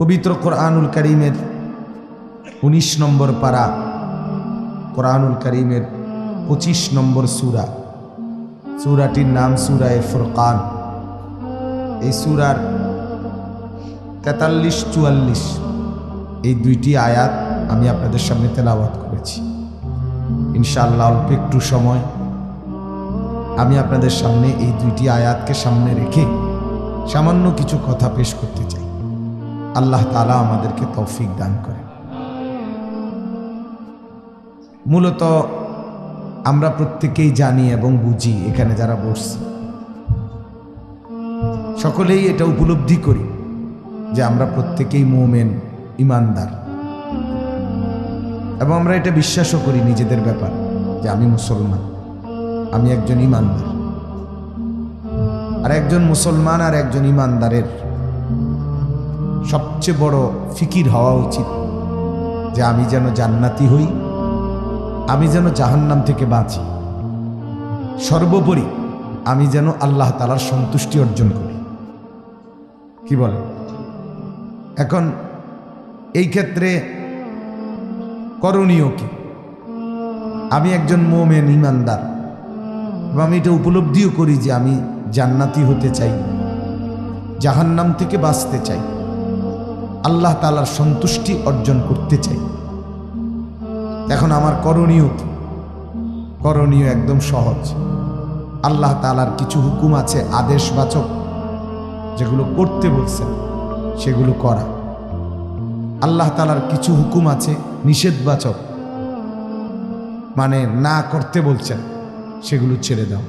পবিত্র কোরআনুল কারীমের ১৯ নম্বর পারা, কোরআনুল কারীমের ২৫ নম্বর সূরা। সূরাটির নাম সূরায়ে ফুরকান। এই সূরার ৪৩-৪৪ এই দুইটি আয়াত আমি আপনাদের সামনে তেলাওয়াত করেছি। ইনশাআল্লাহ অল্প একটু সময় আমি আপনাদের সামনে এই দুইটি আয়াতকে সামনে রেখে সামান্য কিছু কথা পেশ করতে চাই। আল্লাহ তাআলা আমাদেরকে তৌফিক দান করেন। মূলত আমরা প্রত্যেকেই জানি এবং বুঝি, এখানে যারা বসছি সকলেই এটা উপলব্ধি করি যে আমরা প্রত্যেকেই মুমিন, ইমানদার, এবং আমরা এটা বিশ্বাসও করি নিজেদের ব্যাপার যে আমি মুসলমান, আমি একজন ইমানদার। আর একজন মুসলমান আর একজন ইমানদারের সবচেয়ে বড় ফিকির হওয়া উচিত যে আমি যেন জান্নাতি হই, আমি যেন জাহান্নাম থেকে বাঁচি, সর্বোপরি আমি যেন আল্লাহ তাআলার সন্তুষ্টি অর্জন করি। কি বলে? এখন এই ক্ষেত্রে করণীয় কি? আমি একজন মুমিন, ইমানদার, এবং আমি এটা উপলব্ধিও করি যে আমি জান্নাতি হতে চাই, জাহান্নাম থেকে বাঁচতে চাই, আল্লাহ তাআলার সন্তুষ্টি অর্জন করতে চাই। এখন আমার করণীয় কি? করণীয় একদম সহজ। আল্লাহ তাআলার কিছু হুকুম আছে আদেশবাচক, যেগুলো করতে বলছেন সেগুলো করা। আল্লাহ তাআলার কিছু হুকুম আছে নিষেধবাচক, মানে না করতে বলছেন সেগুলো ছেড়ে দাও।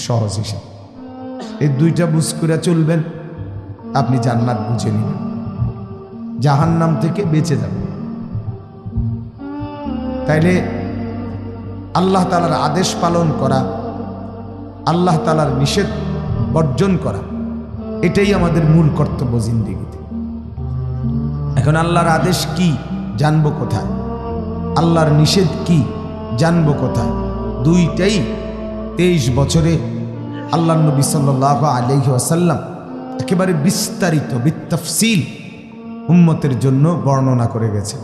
সহজ হিসাব। এই দুইটা বুঝ করে চলবেন, আপনি জান্নাত বুঝে নেবেন, জাহান্নাম থেকে বেঁচে যাবেন। তাইলে আল্লাহ তাআলার আদেশ পালন করা, আল্লাহ তাআলার নিষেধ বর্জন করা, এটাই আমাদের মূল কর্তব্য জিন্দেগিতে। এখন আল্লাহর আদেশ কি জানবো কোথায়? আল্লাহর নিষেধ কি জানবো কোথায়? দুইটাই 23 বছরে আল্লাহর নবী সাল্লাল্লাহু আলাইহি ওয়াসাল্লাম একেবারে বিস্তারিত বিতাফসিল উম্মতের জন্য বর্ণনা করে গেছে।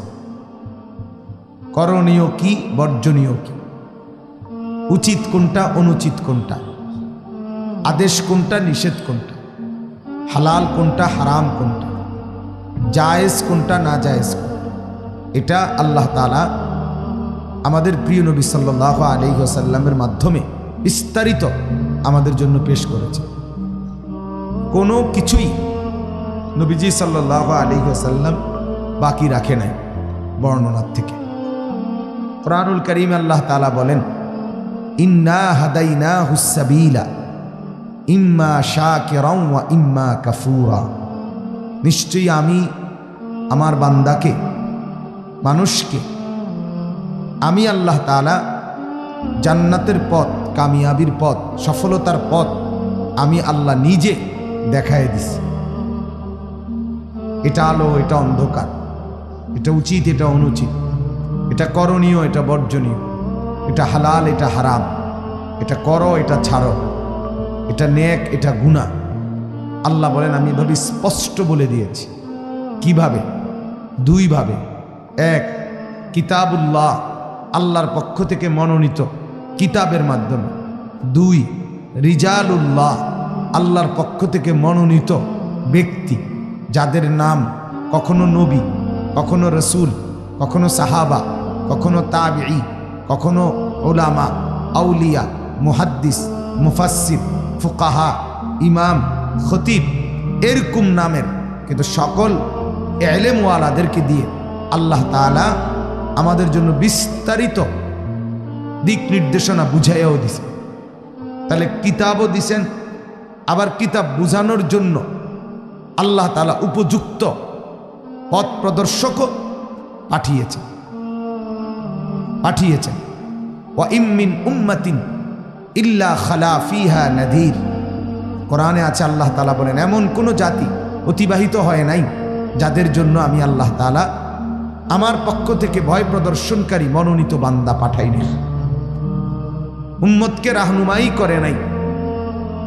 করণীয় কি, বর্জনীয় কি, উচিত কোনটা, অনুচিত কোনটা, আদেশ কোনটা, নিষেধ কোনটা, হালাল কোনটা, হারাম কোনটা, জায়েজ কোনটা, না জায়েজ কোনটা, এটা আল্লাহ তাআলা আমাদের প্রিয় নবী সাল্লাল্লাহু আলাইহি ওয়াসাল্লামের মাধ্যমে বিস্তারিত আমাদের জন্য পেশ করেছে। কোনো কিছুই নবীজি সাল্লাল্লাহু আলাইহি ওয়াসাল্লাম বাকি রাখে নাই বর্ণনার থেকে। কোরআনুল কারীমে আল্লাহ তাআলা বলেন, ইন্না হাদাইনাহুস সাবিলা ইম্মা শাকিরান ওয়া ইম্মা কাফুরা। নিশ্চয়ই আমি আমার বান্দাকে, মানুষকে, আমি আল্লাহ তাআলা জান্নাতের পথ, কামিয়াবির পথ, সফলতার পথ আমি আল্লাহ নিজে দেখায় দিছি। এটা আলো, এটা অন্ধকার, এটা উচিত, এটা অনুচিত, এটা করণীয়, এটা বর্জনীয়, এটা হালাল, এটা হারাম, এটা করো, এটা ছাড়ো, এটা নেক, এটা গুনাহ। আল্লাহ বলেন আমি এভাবে স্পষ্ট বলে দিয়েছি। কিভাবে? দুইভাবে। এক, কিতাবুল্লাহ, আল্লাহর পক্ষ থেকে মনোনীত কিতাবের মাধ্যমে। দুই, রিজালুল্লাহ, আল্লাহর পক্ষ থেকে মনোনীত ব্যক্তি, যাদের নাম কখনো নবী, কখনো রসুল, কখনো সাহাবা, কখনো তাবিঈ, কখনো উলামা, আউলিয়া, মুহাদ্দিস, মুফাসসির, ফুকাহা, ইমাম, খতিব, এরকম নামের কিন্তু সকল ইলমওয়ালাদেরকে দিয়ে আল্লাহ তাআলা আমাদের জন্য বিস্তারিত দিক নির্দেশনা বুঝাইয়াও দিছেন। তাহলে কিতাবও দিছেন, আবার কিতাব বুঝানোর জন্য আল্লাহ তাআলা উপযুক্ত পথ প্রদর্শকও পাঠিয়েছেন। ওয়া ইম মিন উম্মাতিন ইল্লা খালা ফিহা নাযীর। কোরআনে আছে, আল্লাহ তাআলা বলেন এমন কোনো জাতি অতিবাহিত হয় নাই যাদের জন্য আমি আল্লাহ তাআলা আমার পক্ষ থেকে ভয় প্রদর্শনকারী মনোনীত বান্দা পাঠাই নাই, উম্মতকে রাহনুমাই করে নাই,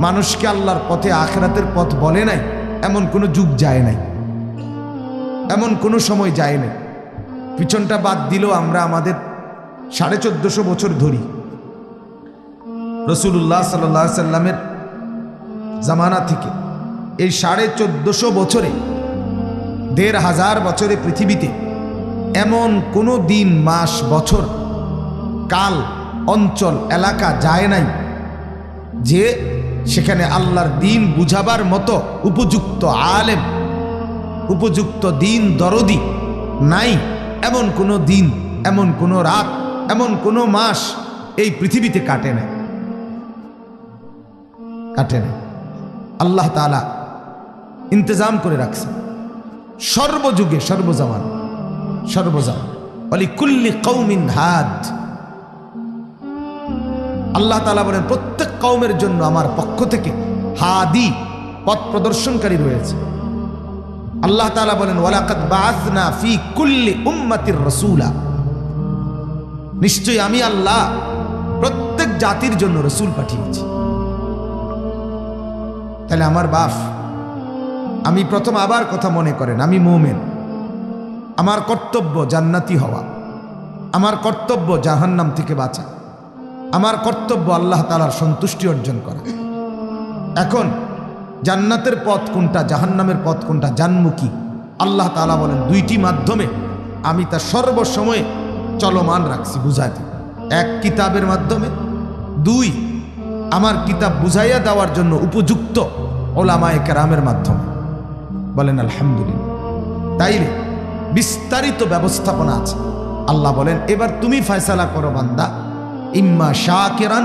মানুষকে আল্লাহর পথে, আখিরাতের পথ বলে নাই, এমন কোনো যুগ যায় নাই। এমন কোনো সময় যায়নি। পিছনটা বাদ দিলেও আমরা আমাদের 1450 বছর ধরি রাসূলুল্লাহ সাল্লাল্লাহু আলাইহি সাল্লামের জামানা থেকে এই 1450 বছরে 1500 বছরে পৃথিবীতে এমন কোনো দিন, মাস, বছর, কাল, অঞ্চল, এলাকা যায় নাই যে সেখানে আল্লাহর দিন বুঝাবার মতো উপযুক্ত আলেম, উপযুক্ত দিন দরদি নাই। এমন কোনো দিন, এমন কোনো রাত, এমন কোনো মাস এই পৃথিবীতে কাটে না। আল্লাহ তাআলা ইন্তজাম করে রাখছে সর্বযুগে, সর্বজামান ওয়ালিকুল্লি কওমিন হাদ। আল্লাহ তাআলা বলেন প্রত্যেক কওমের জন্য আমার পক্ষ থেকে হাদি, পথ প্রদর্শনকারী রয়েছে। আল্লাহ তাআলা বলেন ওয়ালাকাদ বাআসনা ফি কুল্লি উম্মাতির রাসূলা, নিশ্চয়ই আমি আল্লাহ প্রত্যেক জাতির জন্য রাসূল পাঠিয়েছি। তাহলে আমার বাপ, আমি প্রথম আবার কথা মনে করেন, আমি মুমিন, আমার কর্তব্য জান্নাতি হওয়া, আমার কর্তব্য জাহান্নাম থেকে বাঁচা, আমার কর্তব্য আল্লাহ তাআলার সন্তুষ্টি অর্জন করা। এখন জান্নাতের পথ কোনটা, জাহান্নামের পথ কোনটা জানবো কি? আল্লাহ তাআলা বলেন দুইটি মাধ্যমে আমি তা সর্বসময় চলমান রাখছি বুঝাইতে। এক, কিতাবের মাধ্যমে; দুই, আমার কিতাব বুঝাইয়া দেওয়ার জন্য উপযুক্ত ওলামায়ে কেরামের মাধ্যমে। বলেন আলহামদুলিল্লাহ। তাইলে বিস্তারিত ব্যবস্থাপনা আছে। আল্লাহ বলেন এবার তুমি ফয়সালা করো বান্দা, ইম্মা শাকিরান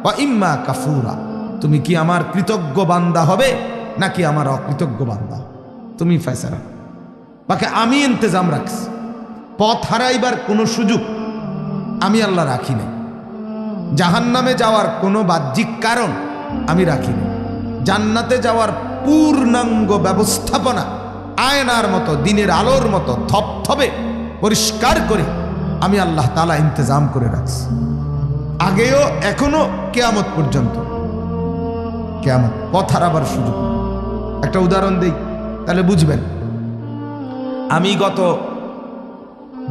ওয়া ইম্মা কাফুরা। তুমি কি আমার কৃতজ্ঞ বান্দা হবে নাকি আমার অকৃতজ্ঞ বান্দা? তুমি ফয়সালা। বাকি আমি ইন্তজাম রাখছি। পথ হারাইবার কোনো সুযোগ আমি আল্লাহ রাখি নাই। জাহান্নামে যাওয়ার কোনো বাহ্যিক কারণ আমি রাখি নাই। জান্নাতে যাওয়ার পূর্ণাঙ্গ ব্যবস্থাপনা আয়নার মতো, দিনের আলোর মতো থপথপে পরিষ্কার করে আমি আল্লাহ তাআলা ইন্তজাম করে রাখছি, আগেও এখনো কিয়ামত পর্যন্ত। কিয়ামত পথ হারাবার সুযোগ। একটা উদাহরণ দেই তাহলে বুঝবেন। আমি গত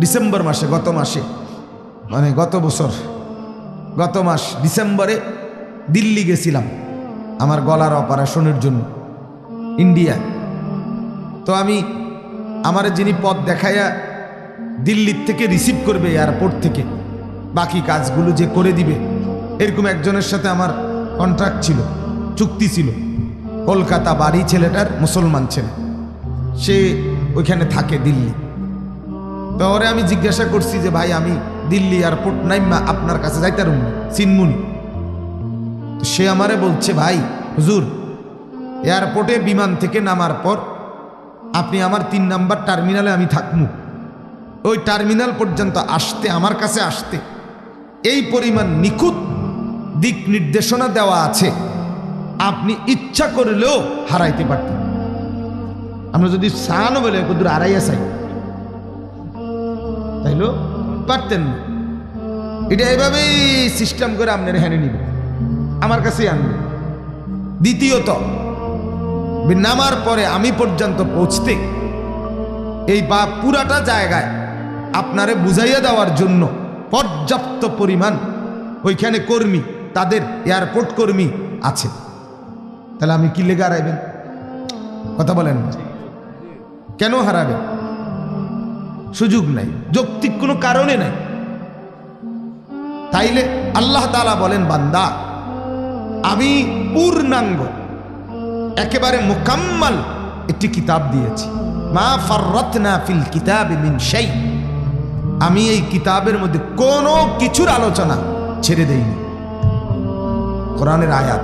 ডিসেম্বর মাসে, গত মাস ডিসেম্বরে দিল্লি গেছিলাম আমার গলার অপারেশনের জন্য, ইন্ডিয়া। তো আমার যিনি পথ দেখাইয়া দিল্লির থেকে রিসিভ করবে এয়ারপোর্ট থেকে, বাকি কাজগুলো যে করে দিবে, এরকম একজনের সাথে আমার কন্ট্রাক্ট ছিল, চুক্তি ছিল। কলকাতা বাড়ি, ছেলেটার মুসলমান ছেলে, সে ওইখানে থাকে দিল্লি। তো ওরে আমি জিজ্ঞাসা করছি যে ভাই আমি দিল্লি এয়ারপোর্ট নাইমা আপনার কাছে যাইতারুম চিনমুনি। তো সে আমারে বলছে ভাই হুজুর, এয়ারপোর্টে বিমান থেকে নামার পর আপনি আমার 3 নাম্বার টার্মিনালে আমি থাকমু, ওই টার্মিনাল পর্যন্ত আসতে, আমার কাছে আসতে এই পরিমাণ নিখুঁত দিক নির্দেশনা দেওয়া আছে, আপনি ইচ্ছা করলেও হারাইতে পারতেন। আমরা যদি সানও বলে কদূর হারাইয়া চাই তাইলেও পারতেন না। এটা এভাবেই সিস্টেম করে আপনার হ্যানে নিবে, আমার কাছেই আনবে। দ্বিতীয়ত, নামার পরে আমি পর্যন্ত পৌঁছতে এই বা পুরাটা জায়গায় আপনারে বুঝাইয়া দেওয়ার জন্য পর্যাপ্ত পরিমাণ ওইখানে কর্মী, তাদের এয়ারপোর্ট কর্মী আছে। তাহলে আমি কি লেগে হারাইবেন? কথা বলেন, কেন হারাবেন? সুযোগ নাই, যৌক্তিক কোনো কারণে নাই। তাইলে আল্লাহ তাআলা বলেন বান্দা, আমি পূর্ণাঙ্গ একেবারে মুকাম্মাল একটি কিতাব দিয়েছি। মা ফাররাতনা ফিল কিতাবি মিন শাই। আমি এই কিতাবের মধ্যে কোনো কিছুর আলোচনা ছেড়ে দেইনি। কোরআনের আয়াত,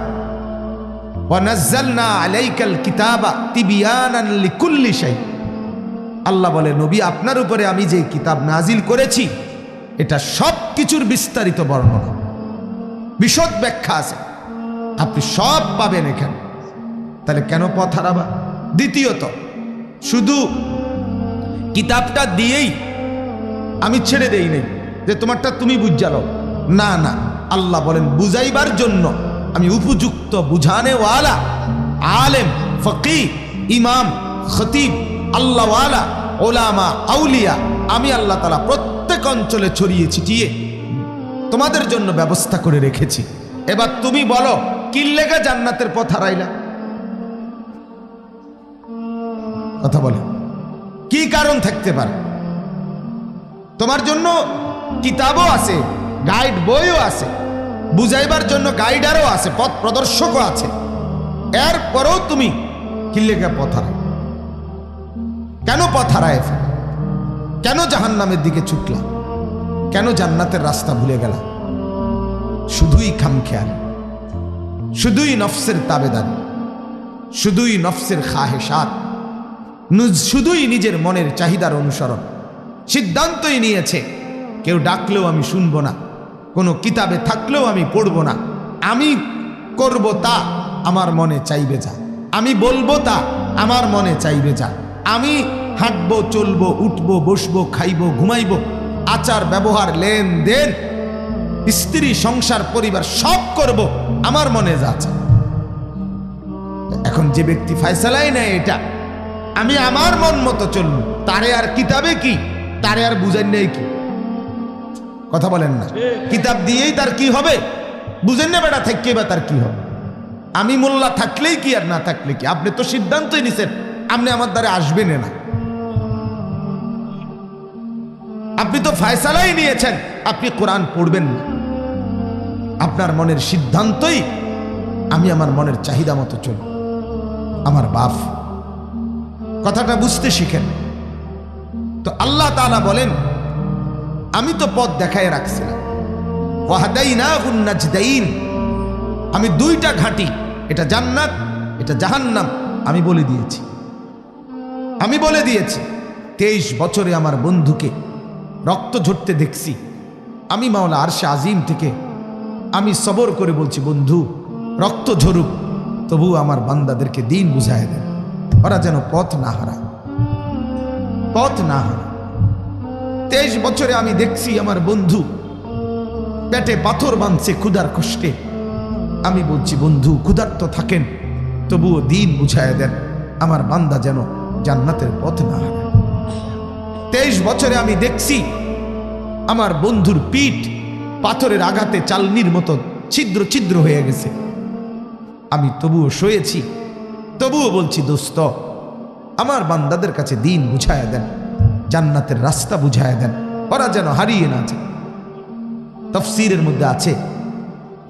ওয়া নাযালনা আলাইকাল কিতাবা তিবয়ানান লিকুল্লি শাই। আল্লাহ বলে নবী, আপনার উপরে আমি যে কিতাব নাজিল করেছি এটা সব কিছুর বিস্তারিত বর্ণনা, বিশদ ব্যাখ্যা আছে, আপনি সব পাবেন এখানে। তাহলে কেন পথ হারাবা? দ্বিতীয়ত, শুধু কিতাবটা দিয়েই আমি ছেড়ে দেই নাই যে তোমারটা তুমি বুঝালো, না না। আল্লাহ বলেন বুঝাইবার জন্য আমি উপযুক্ত বুঝানেওয়ালা আলেম, ফকিহ, ইমাম, খতিব, আল্লাহওয়ালা, ওলামা, আউলিয়া আমি আল্লাহ তাআলা প্রত্যেক অঞ্চলে ছড়িয়ে ছিটিয়ে তোমাদের জন্য ব্যবস্থা করে রেখেছি। এবার তুমি বলো কি লেগে জান্নাতের পথ হারাইলা? কথা বলে কি কারণ থাকতে পারে? তোমার জন্য কিতাবও আছে, গাইড বইও আছে, বুঝাইবার জন্য গাইডারও আছে, পথ প্রদর্শকও আছে। এরপরেও তুমি কি লেগে পথ হারাই? কেন পথ হারায় ফেলে? কেন জাহান্নামের দিকে ছুটলা? কেন জান্নাতের রাস্তা ভুলে গেলা? শুধুই খামখেয়াল, শুধুই নফসের তাবেদারি, শুধুই নফসের খাহেসাত, শুধুই নিজের মনের চাহিদার অনুসরণ। সিদ্ধান্তই নিয়েছে কেউ ডাকলেও আমি শুনবো না, কোনো কিতাবে থাকলেও আমি পড়বো না, আমি করব তা আমার মনে চাইবে যা, আমি বলবো তা আমার মনে চাইবে যা, আমি হাঁটবো, চলবো, উঠবো, বসবো, খাইবো, ঘুমাইবো, আচার ব্যবহার, লেনদেন, স্ত্রী, সংসার, পরিবার সব করব আমার মনে যা আছে। এখন যে ব্যক্তি ফয়সালাই নেয় এটা আমি আমার মন মতো চলব, তারে আর কিতাবে কি, তারে আর বুঝেন নেই কি? কথা বলেন না? কিতাব দিয়েই তার কি হবে? বুঝেন না বেটা থাকবে বা তার কি হবে? আমি মোল্লা থাকলেই কি আর না থাকলে কি? আপনি তো সিদ্ধান্তই নিছেন আপনি আমার দ্বারে আসবেন না, আপনি তো ফয়সালাই নিয়েছেন আপনি কোরআন পড়বেন না। আপনার মনের সিদ্ধান্তই আমি আমার মনের চাহিদা মতো চলব। আমার বাপ, কথাটা বুঝতে শিখেন। তো আল্লাহ তাআলা বলেন আমি তো পথ দেখায় রাখছিলাম, ওয়াহদাইনাহুন নাজদাইন, আমি দুইটা ঘাঁটি, এটা জান্নাত এটা জাহান্নাম আমি বলে দিয়েছি। আমি বলে দিয়েছি 23 বছরে আমার বন্ধুকে রক্ত ঝরতে দেখছি। আমি মাওলা আরশে আজিম থেকে আমি সবর করে বলছি, বন্ধু রক্ত ঝরুক, তবু আমার বান্দাদেরকে দিন বুঝায় দেন, ওরা যেন পথ না হারায়, পথ না হারায়। 23 বছরে আমি দেখছি আমার বন্ধু পেটে পাথর বাঁধছে ক্ষুধার কষ্টে। আমি বলছি, বন্ধু ক্ষুধার্ত থাকেন, তবুও দিন বুঝায় দেন, আমার বান্দা যেন জান্নাতের পথ না হারায়। 23 বছরে আমি দেখছি আমার বন্ধুর পিঠ পাথরের আঘাতে চালনির মতো ছিদ্র ছিদ্র হয়ে গেছে। আমি তবুও সয়েছি, তবুও বলছি, দোস্ত আমার বান্দাদের কাছে দিন বুঝায় দেন, জান্নাতের রাস্তা বুঝায় দেন, ওরা যেন হারিয়ে না যায়। তাফসীরের মধ্যে আছে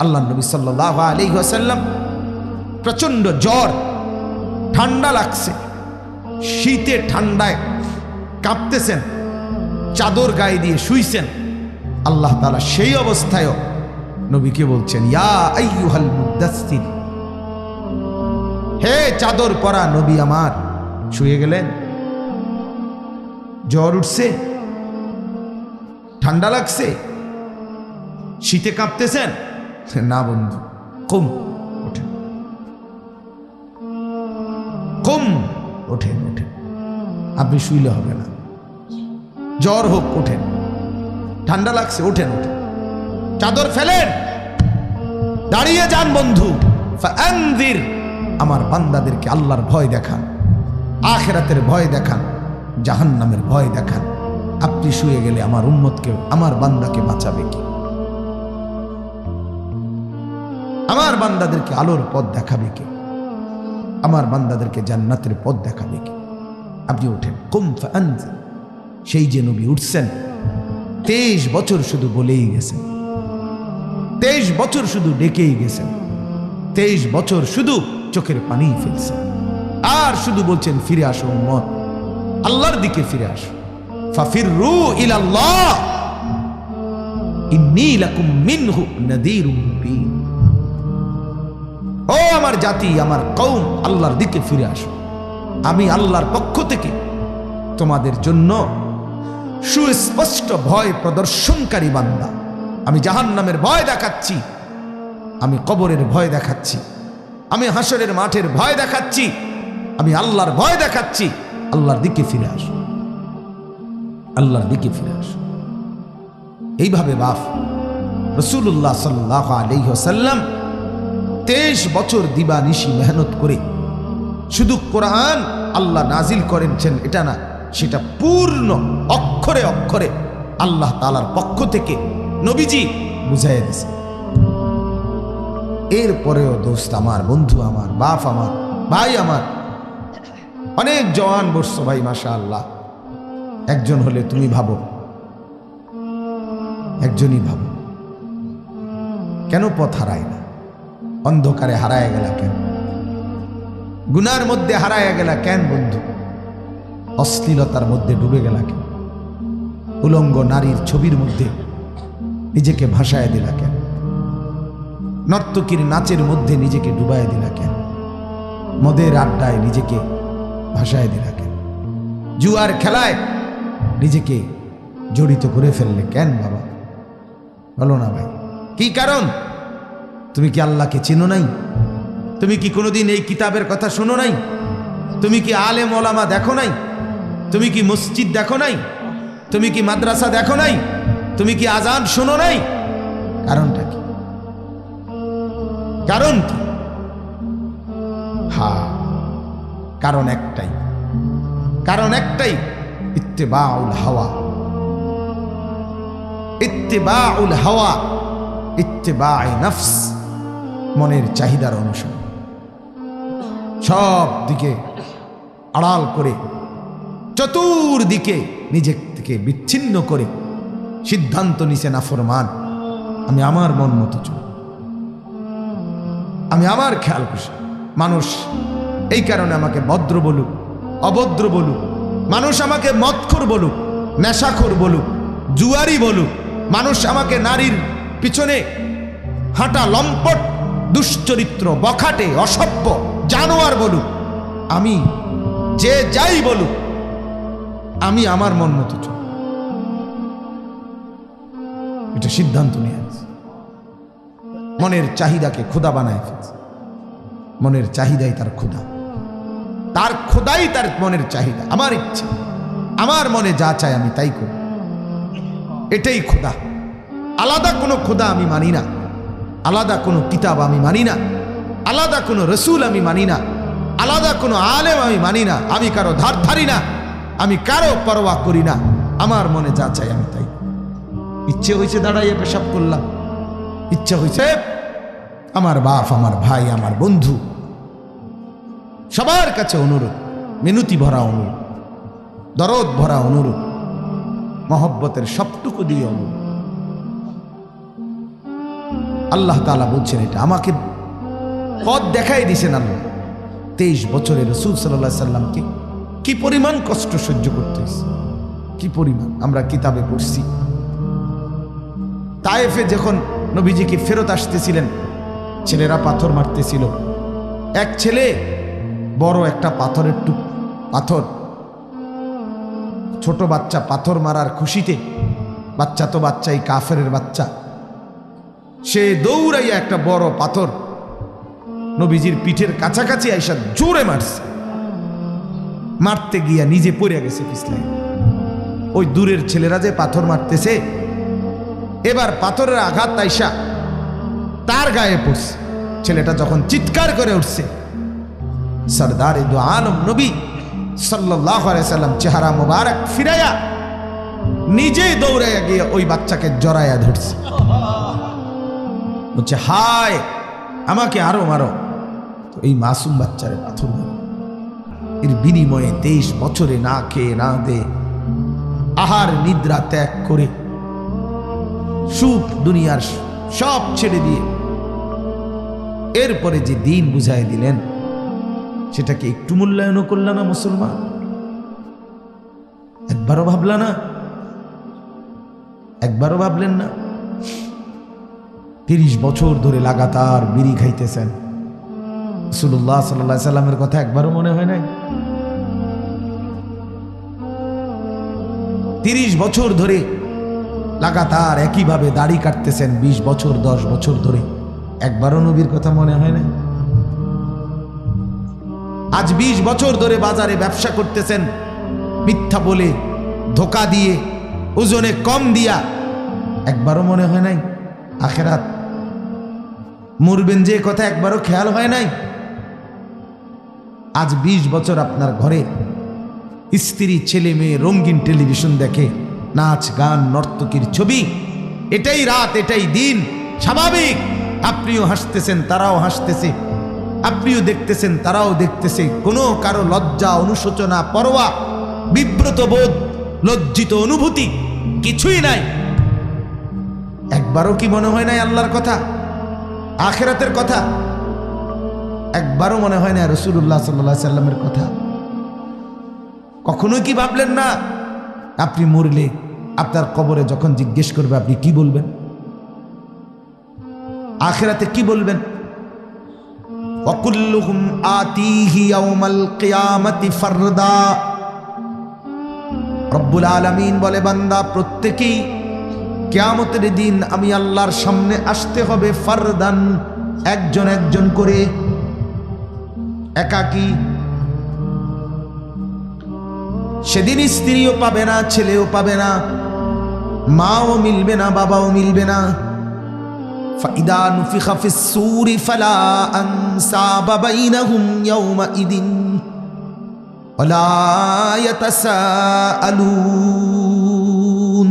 আল্লাহ নবী সাল্লাল্লাহু আলাইহি ওয়াসাল্লাম প্রচন্ড জ্বর, ঠান্ডা লাগছে, শীতে ঠান্ডায় কাঁপতেছেন, চাদর গায়ে দিয়ে শুইছেন। আল্লাহ তাআলা সেই অবস্থায়ও নবীকে বলছেন, ইয়া আইয়ুহাল মুদাসসির, হে চাদর পরা নবী আমার। শুয়ে গেলেন, জ্বর উঠছে, ঠান্ডা লাগছে, শীতে কাঁপতেছেন, না বন্ধু, কুম ওঠেন, কুম ওঠেন, ওঠেন, আপনি শুইলে হবে না, জ্বর হোক ওঠেন, ঠান্ডা লাগছে ওঠেন, ওঠেন, চাদর ফেলেন, দাঁড়িয়ে যান বন্ধু। ফাআনযির, আমার বান্দাদেরকে আল্লাহর ভয় দেখান, আখিরাতের ভয় দেখান, জাহান্নামের ভয় দেখান। আপনি শুয়ে গেলে আমার উম্মতকে, আমার বান্দাকে বাঁচাবে কি? আমার বান্দাদেরকে আলোর পথ দেখাবে কে? আমার বান্দাদেরকে জান্নাতের পথ দেখাবে কে? আপনি ওঠেন, কুম ফাআনযির। সেই যে নবী উঠছেন, 23 বছর শুধু বলেই গেছেন, 23 বছর শুধু ডেকেই গেছেন, 23 বছর শুধু চোখের পানি ফেলছেন, আর শুধু বলছেন ফিরে আসো উম্মত, আল্লাহর দিকে ফিরে আসো। ফাফিরু ইলাল্লাহ ইন্নী লাকুম মিনহু নাযীরুম মুবিন। ও আমার জাতি, আমার কওম, আল্লাহর দিকে ফিরে আসো, আমি আল্লাহর পক্ষ থেকে তোমাদের জন্য সুস্পষ্ট ভয় প্রদর্শনকারী বান্দা। আমি জাহান্নামের ভয় দেখাচ্ছি, আমি কবরের ভয় দেখাচ্ছি, আমি হাসরের মাঠের ভয় দেখাচ্ছি, আমি আল্লাহর ভয় দেখাচ্ছি। আল্লাহর দিকে ফিরে আসো, আল্লাহর দিকে ফিরে আসো। এইভাবে বাপ রাসূলুল্লাহ সাল্লাল্লাহু আলাইহি ওয়াসাল্লাম 23 বছর দিবানিশি মেহনত করে শুধু কোরআন আল্লাহ নাজিল করেছেন এটা না, সেটা পূর্ণ অক্ষরে অক্ষরে আল্লাহ তাআলার পক্ষ থেকে নবীজি বুঝাইয়া দিয়েছে। এরপরেও দোস্ত আমার, বন্ধু আমার, বাপ আমার, ভাই আমার, অনেক জওয়ান বসছো ভাই, মাশাআল্লাহ। একজন হলে তুমি ভাবো, একজনই ভাবো, কেন পথ হারায় না? অন্ধকারে হারায় গেলা কেন? গুনার মধ্যে হারায় গেলা কেন বন্ধু? অশ্লীলতার মধ্যে ডুবে গেলা কেন? উলঙ্গ নারীর ছবির মধ্যে নিজেকে ভাসায় দিলা কেন? নর্তকীর নাচের মধ্যে নিজেকে ডুবায় দিলা কেন? মদের আড্ডায় নিজেকে ভাসায় দিলা কেন? জুয়ার খেলায় নিজেকে জড়িত করে ফেললে কেন বাবা? বলো না ভাই, কি কারণ? তুমি কি আল্লাহকে চিনো নাই? তুমি কি কোনোদিন এই কিতাবের কথা শোনো নাই? তুমি কি আলেম ওলামা দেখো নাই? তুমি কি মসজিদ দেখো নাই? তুমি কি মাদ্রাসা দেখো নাই? তুমি কি আজান শোনো নাই? কারণটা কি? কারণ কি? কারণ একটাই, কারণ একটাই, ইত্তেবাউল হাওয়া। ইত্তেবাউল হাওয়া, ইত্তেবায়ে নফস, মনের চাহিদার অনুসরণ। সব দিকে আড়াল করে, চতুর্দিকে নিজের থেকে বিচ্ছিন্ন করে সিদ্ধান্ত নিছে নাফরমান, আমি আমার মন মতো চলব, আমি আমার খেয়াল খুশি। মানুষ এই কারণে আমাকে ভদ্র বলুক, অভদ্র বলুক, মানুষ আমাকে মদখোর বলুক, নেশাখোর বলুক, জুয়ারি বলুক, মানুষ আমাকে নারীর পিছনে হাঁটা লম্পট, দুশ্চরিত্র, বখাটে, অসভ্য, জানোয়ার বলুক, আমি যে যাই বলুক, আমি আমার মন মতো চলব। এটা সিদ্ধান্ত নিয়ে আছে। মনের চাহিদাকে খোদা বানায় ফেলছে। মনের চাহিদাই তার খোদা, তার খোদাই তার মনের চাহিদা। আমার ইচ্ছে, আমার মনে যা চায় আমি তাই করি, এটাই খোদা। আলাদা কোনো খোদা আমি মানি না, আলাদা কোনো কিতাব আমি মানি না, আলাদা কোনো রসুল আমি মানি না, আলাদা কোনো আলেম আমি মানি না, আমি কারো ধার ধারি না, আমি কারো পরোয়া করি না। আমার মনে যা চাই আমি তাই। ইচ্ছে হয়েছে দাঁড়াইয়ে পেশাব করলাম, ইচ্ছা হয়েছে আমার বাপ, আমার ভাই, আমার বন্ধু, সবার কাছে অনুরোধ, মিনতি ভরা অনুরোধ, দরদ ভরা অনুরোধ, মহব্বতের সবটুকু দিয়ে অনুরোধ। আল্লাহ তাআলা বলছেন, এটা আমাকে পথ দেখাই দিয়েছেন আল্লাহ। 23 বছরের রাসূল সাল্লাল্লাহু আলাইহি সাল্লামকে কি পরিমাণ কষ্ট সহ্য করতে হয়েছে, কি পরিমাণ আমরা কিতাবে পড়ছি। তায়েফে যখন নবীজিকে ফেরত আসতেছিলেন, ছেলেরা পাথর মারতেছিল। এক ছেলে বড় একটা পাথরের পাথর, ছোট বাচ্চা পাথর মারার খুশিতে, বাচ্চা তো বাচ্চাই, কাফেরের বাচ্চা, সে দৌড়াইয়া একটা বড় পাথর নবীজির পিঠের কাছাকাছি আইসা জোরে মারছে। মারতে গিয়া নিজে পড়ে গেছে পিছলাই। ওই দূরের ছেলেরা যে পাথর মারতেছে, এবার পাথরের আঘাত আইসা তার গায়ে পড়ছে। ছেলেটা যখন চিৎকার করে উঠছে, সরদারে দু আলম নবী সাল্লাল্লাহু আলাইহি সাল্লাম চেহারা মোবারক ফিরাইয়া নিজেই দৌড়াইয়া গিয়ে ওই বাচ্চাকে জড়াইয়া ধরছে। বলছে, হায়, আমাকে আরো মারো। তো এই মাসুম বাচ্চারে পাথর মারো। এর বিনিময়ে 23 বছরে না খেয়ে না দে, আহার নিদ্রা ত্যাগ করে, সুখ দুনিয়ার সব ছেড়ে দিয়ে এরপরে যে দিন বুঝাই দিলেন, সেটাকে একটু মূল্যায়ন করল না মুসলমান? একবারও ভাবলা না? একবারও ভাবলেন না? 30 বছর ধরে লাগাতার বিড়ি খাইতেছেন, রাসূলুল্লাহ সাল্লাল্লাহু আলাইহি সাল্লামের কথা একবারও মনে হয় নাই? 30 বছর ধরে লাগাতার একইভাবে দাড়ি কাটতেছেন, 20 বছর 10 বছর ধরে, একবারও নবীর কথা মনে হয় না? আজ 20 বছর ধরে বাজারে ব্যবসা করতেছেন, মিথ্যা বলে, ধোকা দিয়ে, ওজনে কম দিয়া, একবারও মনে হয় নাই আখেরাত মরবেন যে কথা একবারও খেয়াল হয় নাই? আজ 20 বছর আপনার ঘরে স্ত্রী ছেলে মেয়ে রঙিন টেলিভিশন দেখে, নাচ গান নর্তকীর ছবি। এটাই রাত, এটাই দিন, স্বাভাবিক। আপনিও হাসতেছেন, তারাও হাসতেছে, আপনিও দেখতেছেন, তারাও দেখতেছে। কোনো কারো লজ্জা, অনুশোচনা, পরোয়া, বিব্রত বোধ, লজ্জিত অনুভূতি কিছুই নাই। একবারও কি মনে হয় নাই আল্লাহর কথা, আখিরাতের কথা? একবারও মনে হয় না রাসূলুল্লাহ সাল্লাল্লাহু আলাইহি সাল্লামের কথা? কখনোই কি ভাবলেন না আপনি মরলে আপনার কবরে যখন জিজ্ঞেস করবে আপনি কি বলবেন? আখিরাতে কি বলবেন? ওয়াকুল্লুহুম আতিহি ইয়াউমাল কিয়ামাতি ফারদা। রব্বুল আলামিন বলে, বান্দা প্রত্যেকেই কিয়ামতের দিন আমি আল্লাহর সামনে আসতে হবে ফারদান, একজন একজন করে, একাকী। সেদিন স্ত্রীও পাবে না, ছেলেও পাবে না, মাও মিলবে না, বাবাও মিলবে না। ফাইদা নুফিখা ফিস সূরি ফালা আনসাবা বাইনাহুম ইয়াওমাইদিন ওয়ালা ইয়াতাসাআলুন।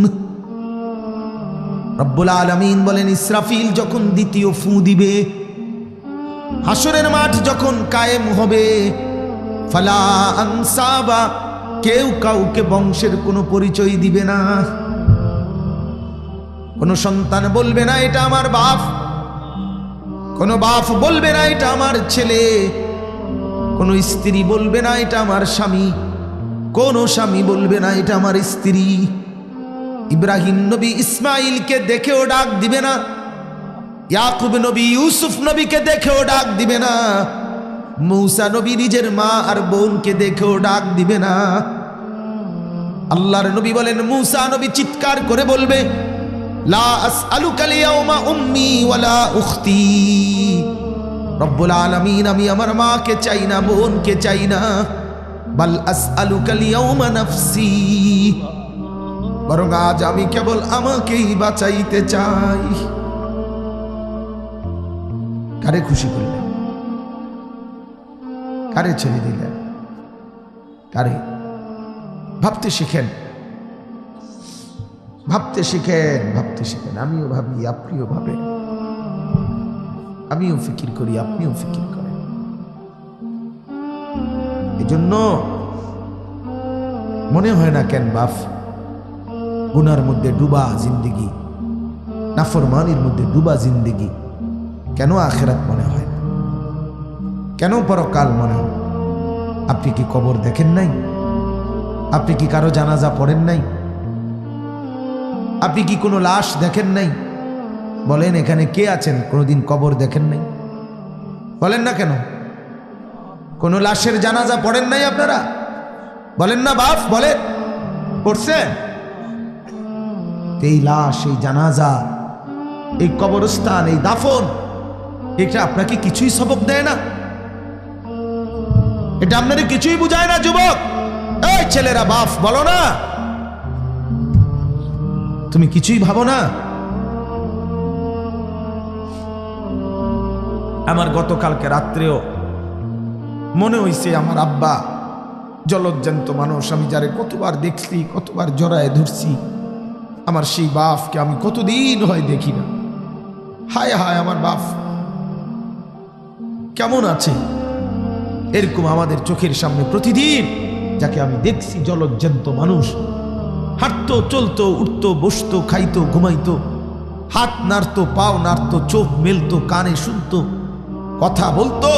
রব্বুল আলামিন বলেন, ইসরাফিল যখন দ্বিতীয় ফু দিবে, হাসরের মাঠ যখন কায়েম হবে, ফালা আনসাবা, কেউ কাউকে বংশের কোনো পরিচয় দিবে না। কোনো সন্তান বলবে না এটা আমার বাপ, কোনো বাপ বলবে না এটা আমার ছেলে, কোনো স্ত্রী বলবে না এটা আমার স্বামী, কোনো স্বামী বলবে না এটা আমার স্ত্রী। ইব্রাহিম নবী ইসমাইলকে দেখেও ডাক দিবে না, ইয়াকুব নবী ইউসুফ নবীকে দেখেও ডাক দিবে না, মূসা নবী নিজের মা আর বোনকে দেখেও ডাক দিবে না। আল্লাহর নবী বলেন, মূসা নবী চিৎকার করে বলবে, লা আসআলুকাল ইয়াউমা উম্মি ওয়ালা উখতি। রব্বুল আলামিন, আমি আমার মাকে চাই না, বোনকে চাই না, বাল আসআলুকাল ইয়াউমা নাফসি, বরং আজ আমি কেবল আমাকেই বাঁচাইতে চাই। কারে খুশি করলেন? কারে ছেড়ে দিলেন? কারে? ভাবতে শিখেন, ভাবতে শিখেন, ভাবতে শিখেন। আমিও ভাবি, আপনিও ভাবেন, আমিও ফিকির করি, আপনিও ফিকির করেন। এজন্য মনে হয় না কেন বাপ গুনার মধ্যে ডুবা জিন্দেগি, নাফরমানির মধ্যে ডুবা জিন্দেগি, কেন আখিরাত মনে হয় না? কেন পরকাল মনে হয়? আপনি কি কবর দেখেন নাই? আপনি কি কারো জানাজা পড়েন নাই? আপনি কি কোনো লাশ দেখেন নাই? বলেন, এখানে কে আছেন কোনোদিন কবর দেখেন নাই? বলেন না কেন? কোনো লাশের জানাজা পড়েন নাই আপনারা? বলেন না বাপ, বলেন, পড়ছেন? এই লাশ, এই জানাজা, এই কবরস্থান, এই দাফন, এটা আপনাকে কিছুই সবক দেয় না? এটা আপনাদের কিছুই বুঝায় না? যুবক, এই ছেলেরা, বাপ বলো না, তুমি কিছুই ভাবো না? আমার গতকালকে রাত্রেও মনে হইছে আমার আব্বা জলজ্জান্ত মানুষ, আমি যারে কতবার দেখছি, কতবার জড়ায় ধরছি, আমার সেই বাপকে আমি কতদিন হয় দেখি না। হায় হায়, আমার বাপ কেমন আছে? এরকম আমাদের চোখের সামনে প্রতিদিন যাকে আমি দেখছি জলজ্জান্ত মানুষ, হাঁটতো, চলতো, উঠতো, বসতো, খাইতো, ঘুমাইতো, হাত নাড়তো, পাও নাড়তো, চোখ মেলতো, কানে শুনতো, কথা বলতো,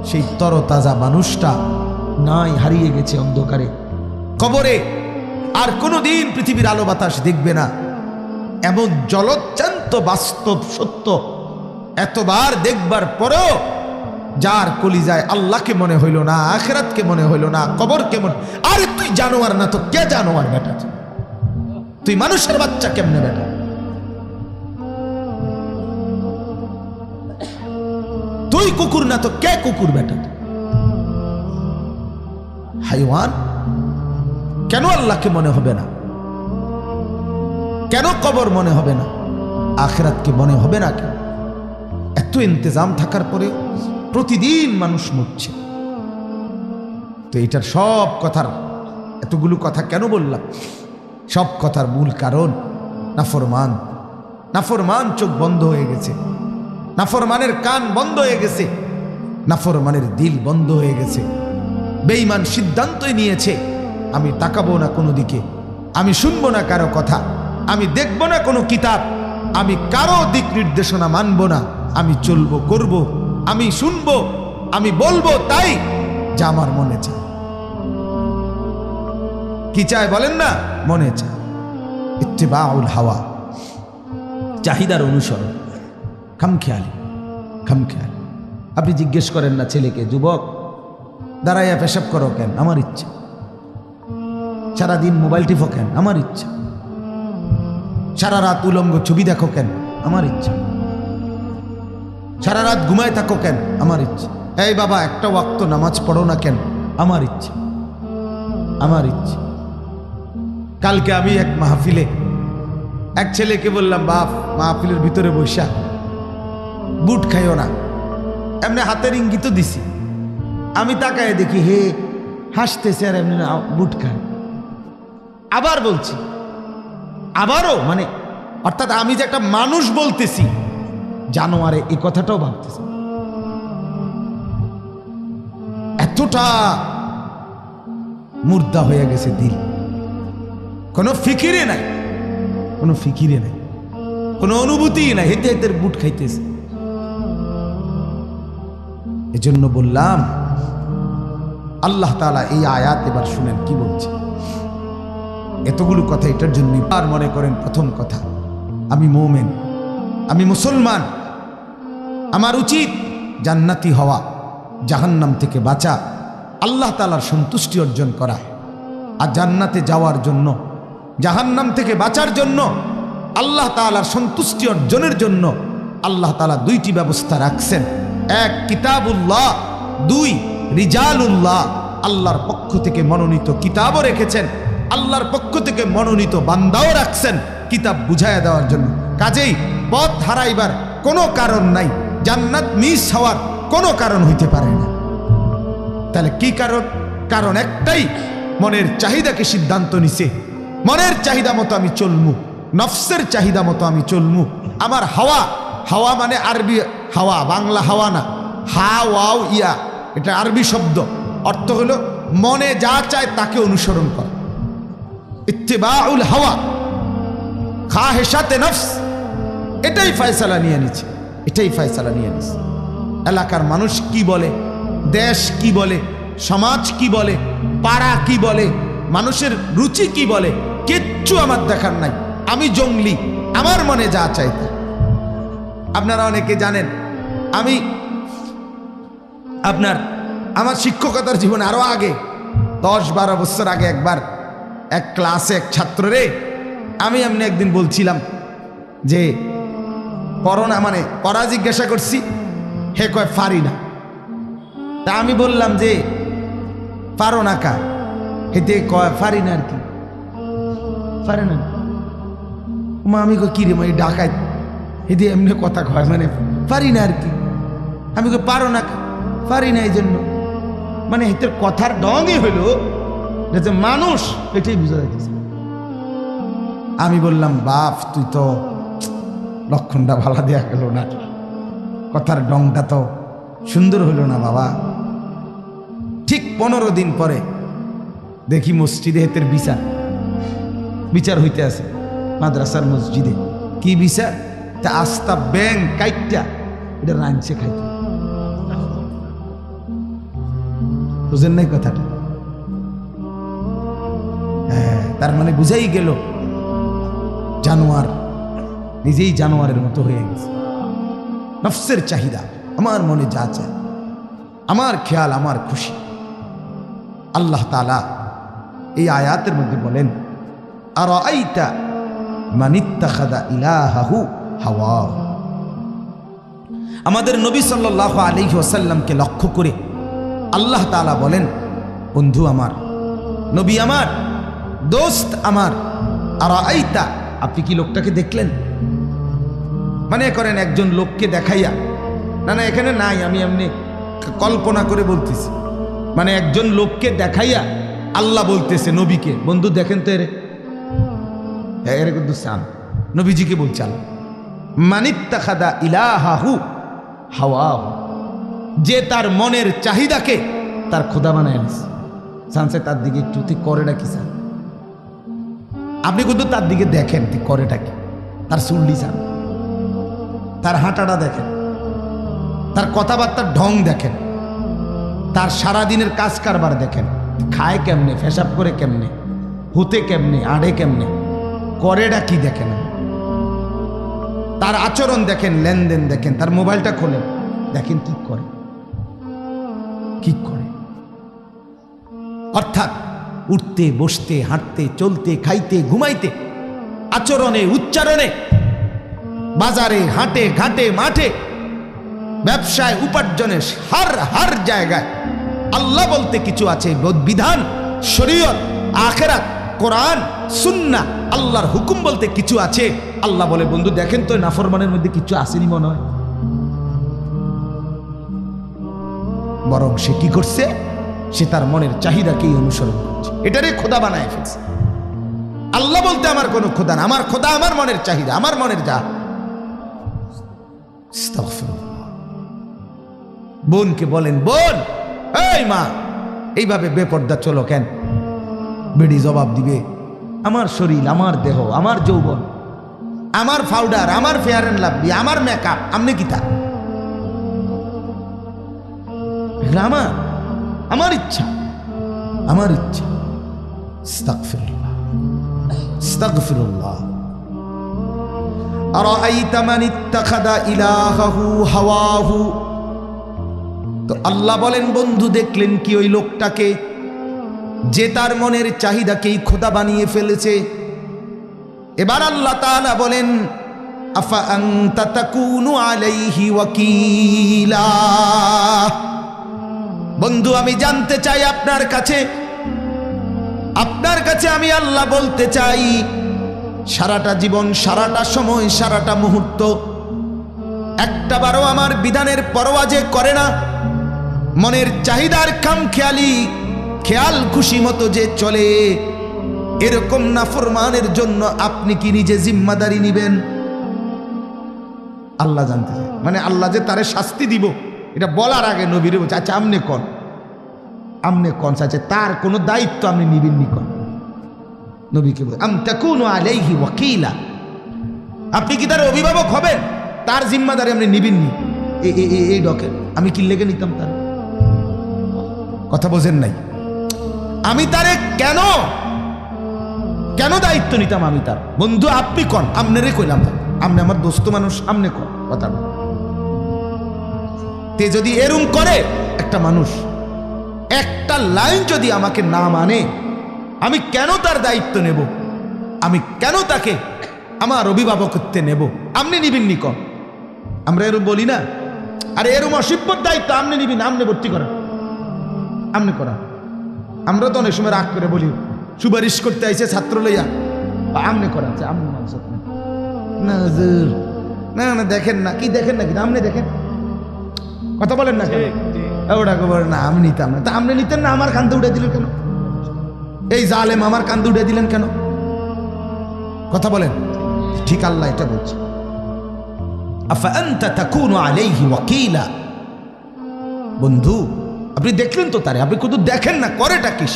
সেই তরতাজা মানুষটা নাই, হারিয়ে গেছে অন্ধকারে, কবরে। আর কোনোদিন পৃথিবীর আলো বাতাস দেখবে না। এমন জলজ্জান্ত বাস্তব সত্য এতবার দেখবার পরেও যার কলিজায় আল্লাহকে মনে হইল না, আখিরাতকে মনে হইল না, কবরকে মনে, আরে তুই জানোয়ার না তো কে জানোয়ার বেটা? তুই মানুষের বাচ্চা কেমনে বেটা? তুই কুকুর না তো কে কুকুর বেটা? হাইওয়ান। কেন আল্লাহকে মনে হবে না? কেন কবর মনে হবে না? আখিরাতকে মনে হবে না কেন? এত ইন্তজাম থাকার পরে প্রতিদিন মানুষ মরছে। তো এটার সব কথার এতগুলো কথা কেন বললাম? সব কথার মূল কারণ নাফরমান। নাফরমান চোখ বন্ধ হয়ে গেছে, নাফরমানের কান বন্ধ হয়ে গেছে, নাফরমানের দিল বন্ধ হয়ে গেছে। বেঈমান সিদ্ধান্তই নিয়েছে, আমি তাকাবো না কোনো দিকে, আমি শুনবো না কারো কথা, আমি দেখবো না কোনো কিতাব, আমি কারো দিক নির্দেশনা মানব না, আমি চলবো, করব, আমি শুনবো, আমি বলবো তাই যা আমার মনে চায়। কি চায় বলেন না? মনে চায়। ইত্তিবাউল হাওয়া, চাহিদার অনুসরণ, খামখেয়ালি। খামখেয়ালি। আপনি জিজ্ঞেস করেন না ছেলেকে, যুবক দাঁড়াইয়া পেশাব করো কেন? আমার ইচ্ছা। সারাদিন মোবাইল টিপো কেন? আমার ইচ্ছা। সারা রাত উলঙ্গ ছবি দেখো কেন? আমার ইচ্ছা। সারা রাত ঘুমায় থাকো কেন? আমার ইচ্ছা। এই বাবা একটা ওয়াক্ত নামাজ পড়ো না কেন? আমার ইচ্ছা। আমার ইচ্ছা। কালকে আমি এক মাহফিলে এক ছেলেকে বললাম, বাপ মাহফিলের ভিতরে বৈশা বুট খাইও না, এমনি হাতের ইঙ্গিতও দিছি। আমি তাকায় দেখি হে হাসতেছে আর এমনি বুট খায়। আবার বলছি, আবারও, মানে অর্থাৎ আমি যে একটা মানুষ বলতেছি, জানোয়ারে এই কথাটাও ভাবতেছি। এতটা মুর্দা হয়ে গেছে দিল, কোনো ফিকিরে নাই, কোনো ফিকিরে নাই, কোনো অনুভূতি নাই, হেতে হেতে বুট খাইতেছে। এজন্য বললাম, আল্লাহ তাআলা এই আয়াত এবার শুনেন কি বলছে। এতগুলো কথা এটার জন্য আর মনে করেন, প্রথম কথা, আমি মুমিন, আমি মুসলমান, আমার উচিত জান্নাতি হওয়া, জাহান্নাম থেকে বাঁচা, আল্লাহ তাআলার সন্তুষ্টি অর্জন করা। আর জান্নাতে যাওয়ার জন্য, জাহান্নাম থেকে বাঁচার জন্য, আল্লাহ তাআলার সন্তুষ্টি অর্জনের জন্য আল্লাহ তাআলা দুইটি ব্যবস্থা রাখছেন। এক, কিতাবুল্লাহ, দুই, রিজালুল্লাহ। আল্লাহর পক্ষ থেকে মনোনীত কিতাবও রেখেছেন, আল্লাহর পক্ষ থেকে মনোনীত বান্দাও রাখছেন কিতাব বুঝাইয়া দেওয়ার জন্য। কাজেই পথ হারাইবার কোনো কারণ নাই, জান্নাত মিস হওয়ার কোনো কারণ হইতে পারে না। তাহলে কি কারণ? কারণ একটাই, মনের চাহিদাকে সিদ্ধান্ত নিছে, মনের চাহিদা মতো আমি চলমু, নফসের চাহিদা মতো আমি চলমু। আমার হাওয়া, হাওয়া মানে আরবি হাওয়া, বাংলা হাওয়া না, হা ওয়াও ইয়া, এটা আরবি শব্দ, অর্থ হলো মনে যা চায় তাকে অনুসরণ করা। ইত্তিবাউল হাওয়া, খাহেশাতে নফস, এটাই ফয়সালা নিয়ে নিচ্ছে, এটাই ফয়সালা নিয়ে নিচ্ছে। এলাকার মানুষ কি বলে, দেশ কি বলে, সমাজ কি বলে, পাড়া কি বলে, মানুষের রুচি কি বলে, কিচ্ছু আমার দেখার নাই। আমি জঙ্গলি, আমার মনে যা চাইতে। আপনারা অনেকে জানেন, আমি আমার শিক্ষকতার জীবনে আরো আগে 10-12 বছর আগে একবার এক ক্লাসে এক ছাত্ররে আমি এমনি একদিন বলছিলাম যে করোনা মানে পড়া জিজ্ঞাসা করছি, হে কয় পারি না। তা আমি বললাম যে পারো না কা? হেতে কয় পারি না আর কি, পারে না। মা আমি কই কি রে মা, ডাকাই হেতে এমনি কথা কয়, মানে পারি না আর কি। আমি কই পারো না, পারি না এই জন্য, মানে হেতের কথার ডঙই হইল যে মানুষ, এটাই বুঝা যাইতেছে। আমি বললাম, বাপ তুই তো লক্ষণটা ভালো দেয়া গেল না, কথার ডংটা তো সুন্দর হইল না বাবা। ঠিক 15 দিন পরে দেখি মসজিদে হেতের বিচার হইতে আছে, মাদ্রাসার মসজিদে। কি বিচার? তা আস্তা ব্যাং কাইটটা এটা রাঁধছে খাইতে। বুঝেন নাই কথাটা? হ্যাঁ, তার মানে বুঝাই গেল জানোয়ার নিজেই জানোয়ারের মতো হয়ে গেছে। নফসের চাহিদা, আমার মনে যা চায়, আমার খেয়াল, আমার খুশি। আল্লাহ তাআলা এই আয়াতের মধ্যে বলেন, আরাআইতা মান ইত্তাখাযা ইলাহাহু হাওয়া। আমাদের নবী সাল্লাল্লাহু আলাইহি ওয়াসাল্লামকে লক্ষ্য করে আল্লাহ তাআলা বলেন, বন্ধু আমার, নবী আমার, দোস্ত আমার, আরাআইতা, আপনি কি লোকটাকে দেখলেন? মানে করেন একজন লোককে দেখাইয়া, না না এখানে নাই, আমি এমনি কল্পনা করে বলতেছি, মানে একজন লোককে দেখাইয়া আল্লাহ বলতেছে নবীকে, বন্ধু দেখেন তো এর কিন্তু চান নবীজিকে বলছেন, মানিত্তাখাদা ইলাহাহু হাওয়াহু, যে তার মনের চাহিদাকে তার খোদা বানায় নিছে। চানছে তার দিকে একটু, তুই করেটা কি চান? আপনি কিন্তু তার দিকে দেখেন, তুই করেটা কি? তার চুল্লি চান, তার হাঁটাটা দেখেন, তার কথাবার্তার ঢং দেখেন, তার সারাদিনের কাজ কারবার দেখেন, খায় কেমনে, পেশাব করে কেমনে, হতে কেমনে, আড়ে কেমনে, করেটা কি দেখেন, তার আচরণ দেখেন, লেনদেন দেখেন, তার মোবাইলটা খোলেন, দেখেন কি করে, কি করে। অর্থাৎ উঠতে বসতে, হাঁটতে চলতে, খাইতে ঘুমাইতে, আচরণে উচ্চারণে, বাজারে হাটে ঘাটে মাঠে, ব্যবসায় উপার্জনে, হার জায়গায় আল্লাহ বলতে কিছু আছে, বিধান, শরীয়ত, আখিরাত, কোরআন, সুন্নাহ, আল্লাহর হুকুম বলতে কিছু আছে। আল্লাহ বলে, বন্ধু দেখেন তো নাফরমানের মধ্যে কিছু আসেনি মনে হয়। বরং সে কি করছে? সে তার মনের চাহিদাকেই অনুসরণ করছে, এটারে খোদা বানায় ফেলছে। আল্লাহ বলতে আমার কোনো খোদা না, আমার খোদা আমার মনের চাহিদা, আমার মনের যা। বোনকে বলেন, বোন এই মা এইভাবে বেপর্দা চলো কেন? বেডি জবাব দিবে, আমার শরীর, আমার দেহ, আমার যৌবন, আমার পাউডার, আমার ফেয়ার এন্ড লাভলি, আমার মেকআপ, আমনে কি তা? আমার ইচ্ছা, আমার ইচ্ছা। আস্তাগফিরুল্লাহ, আস্তাগফিরুল্লাহ। আরাআইতা মান ইত্তাখাযা ইলাহাহু হাওয়াহু। তো আল্লাহ বলেন, বন্ধু দেখলেন কি ওই লোকটাকে, যে তার মনের চাহিদাকেই খোদা বানিয়ে ফেলেছে। এবার আল্লাহ তাআলা বলেন, আফা আনতা তাকুনু আলাইহি ওয়াকিলা। বন্ধু আমি জানতে চাই আপনার কাছে আমি আল্লাহ বলতে চাই, সারাটা জীবন, সারাটা সময়, সারাটা মুহূর্ত একটা বারও আমার বিধানের পরোয়া যে করে না, মনের চাহিদার খামখেয়ালি, খেয়াল খুশি মতো যে চলে, এরকম নাফরমানের জন্য আপনি কি নিজে জিম্মাদারি নিবেন? আল্লাহ জানতে চায়, মানে আল্লাহ যে তারে শাস্তি দিব এটা বলার আগে নবীরে বলছে, আচ্ছা আমনে কন চাচা, তার কোনো দায়িত্ব আপনি নিবেন নি কন? নবীকে বলে, আম তাকুনু আলাইহি ওয়াকিলা, আপনি কি তার অভিভাবক হবেন? তার জিম্মাদারি আপনি নিবেন নি? এই ডকে আমি কি লেগে নিতাম তার? কথা বোঝেন নাই? আমি তারে কেন দায়িত্ব নিতাম আমি তার? বন্ধু আপনি কন, আমনেরে কইলাম, আমনে আমার দোস্ত মানুষ, আমনে কন কথা। তে যদি এরম করে একটা মানুষ, একটা লাইন যদি আমাকে না মানে, আমি কেন তার দায়িত্ব নেব? আমি কেন তাকে আমার অভিভাবকত্বে নেব? আপনি নিবেন নি কন? আমরা এরম বলি না? আরে এরম অসিব্বত দায়িত্ব আপনি নিবেন, আপনি ভর্তি করেন, আপনি করা। আমরা তো অনেক সময় রাগ করে বলি, সুপারিশ করতে আইছে ছাত্র লইয়া, আমনে করা, আমনে না দেখেন না, কি দেখেন না, কি আপনি দেখেন, কথা বলেন না কেন? ওটাকে বলেন না আমি নিতাম না। তা আপনি নিতেন না, আমার কান্দে উঠে দিলেন কেন? এই জালেম আমার কান্দে উঠে দিলেন কেন? কথা বলেন। ঠিক আল্লাহ এটা বলছে, আফা আনতা তাকুনু আলাইহি ওয়াকিলা। বন্ধু আপনি দেখলেন তো তারে, আপনি শুধু দেখেন না, করেটা কি?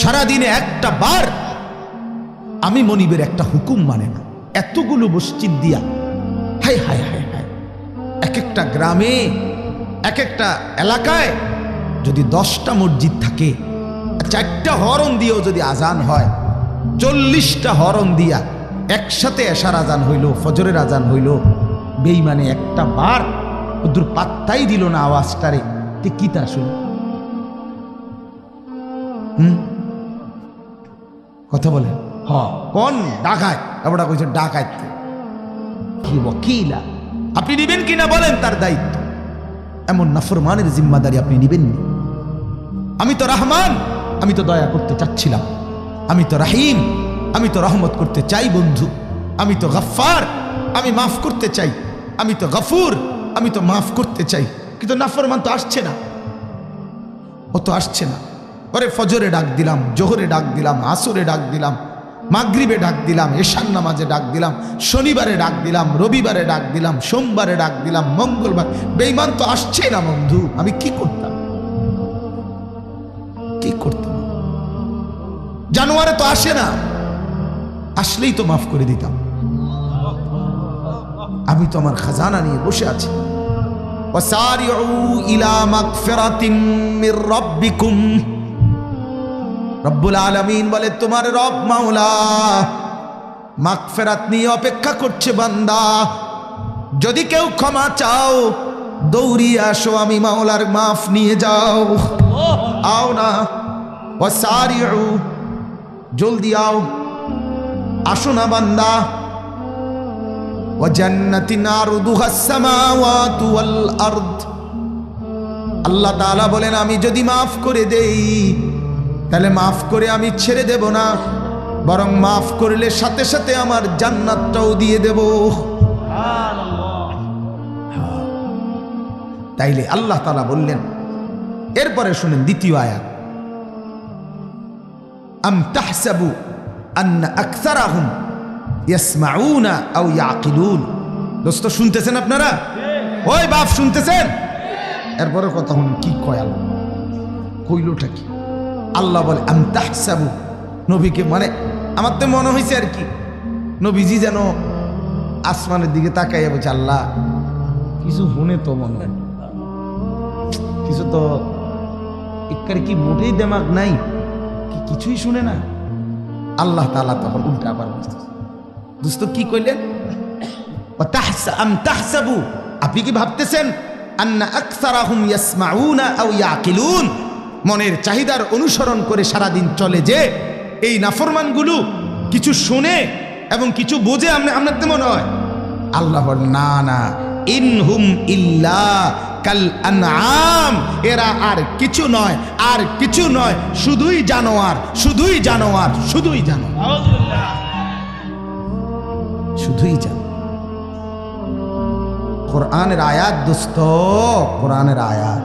সারাদিনে একটা বার আমি মনিবের একটা হুকুম মানে না। এতগুলো মসজিদ দিয়া, হায় হায় হায় হায়, এক একটা গ্রামে, এক একটা এলাকায় যদি 10টা মসজিদ থাকে, 4টা হরন দিয়েও যদি আজান হয়, 40টা হরন দিয়া একসাথে এশার আজান হইল, ফজরের আজান হইল, বেঈমানে একটা বার ওদের পাত্তাই দিল না আওয়াজটারে, তে কি তা শুন? কথা বলে কোন ডাকায়? আমরা কইছে ডাকায় কি ওয়াকিলা। আপনি নিবেন কিনা বলেন তার দায়িত্ব? এমন নাফরমানের জিম্মাদারি আপনি নিবেন না। আমি তো রহমান, আমি তো দয়া করতে চাচ্ছিলাম, আমি তো রাহিম, আমি তো রহমত করতে চাই বন্ধু, আমি তো গফফার, আমি মাফ করতে চাই, আমি তো গফুর, আমি তো মাফ করতে চাই। কিন্তু নাফরমান তো আসছে না, ও তো আসছে না। ওরে ফজরে ডাক দিলাম, জোহরে ডাক দিলাম, আসরে ডাক দিলাম, মাগরিবে ডাক দিলাম, এশার নামাজে ডাক দিলাম, শনিবারে ডাক দিলাম, রবিবারে ডাক দিলাম, সোমবারে ডাক দিলাম, মঙ্গলবার। বেঈমান তো আসছে না বন্ধু, আমি কি করতাম? কি করতাম? জানুয়ারে তো আসে না, আসলেই তো মাফ করে দিতাম। আমি তো আমার খাজানা নিয়ে বসে আছি। ওয়াসারিউ ইলা মাগফিরাতিম মির রাব্বিকুম, রব্বুল আলামিন বলে তোমার রব মাওলা মাগফিরাত নিয়ে অপেক্ষা করছে বান্দা। যদি কেউ ক্ষমা চাও দৌড়িয়ে আসো, আমি মাওলার মাফ নিয়ে যাও। আও না, ওয়াসারিউ, জলদি আও, আসো না বান্দা। ওয়াজান্নাতিন আরদুহাস সামাওয়াতু ওয়াল আরদ, আল্লাহ তাআলা বলেন আমি যদি মাফ করে দেই তাহলে মাফ করে আমি ছেড়ে দেব না, বরং মাফ করলে সাথে সাথে আমার জান্নাতটাও দিয়ে দেব। তাইলে আল্লাহ তাআলা বললেন, এরপরে শুনেন দ্বিতীয় আয়াত, আম তাহসাবু আন্না আকসারাহুম ইয়াসমাউনা আও ইয়াকিলুন। দোস্ত শুনতেছেন আপনারা? ওই বাপ শুনতেছেন? এরপরে কথা হন কি কয় আল্লাহ, কইলোটা কি? আল্লাহ বলে আম তাহসাবু, নবীকে মানে আমার তো মনে হয়েছে আর কি নবীজি যেন আসমানের দিকে তাকাইয়া বলছে আল্লাহ কিছু শুনে তো মনে হয়, কিছু তো একার কি মোটেই দেমাগ নাই, কি কিছুই শুনে না। আল্লাহ তাআলা তখন উল্টা আবার বলতেছে, দোস্ত কি কইলেন? আম তাহসাবু, আপনি কি ভাবতেছেন আন্না আকসারাহুম ইয়াসমাউনা আও ইয়াকিলুন, মনের চাহিদার অনুসরণ করে সারাদিন চলে যে এই নাফরমানগুলো কিছু শুনে এবং কিছু বোঝে আপনার তো মনে হয়? আল্লাহ বলেন না না, ইনহুম ইল্লা কাল আনআম, এরা আর কিছু নয়, আর কিছু নয়, শুধুই জানোয়ার, শুধুই জানোয়ার, শুধুই জানোয়ার, শুধুই জানোয়ার। কোরআনের আয়াত দোস্ত, কোরআনের আয়াত।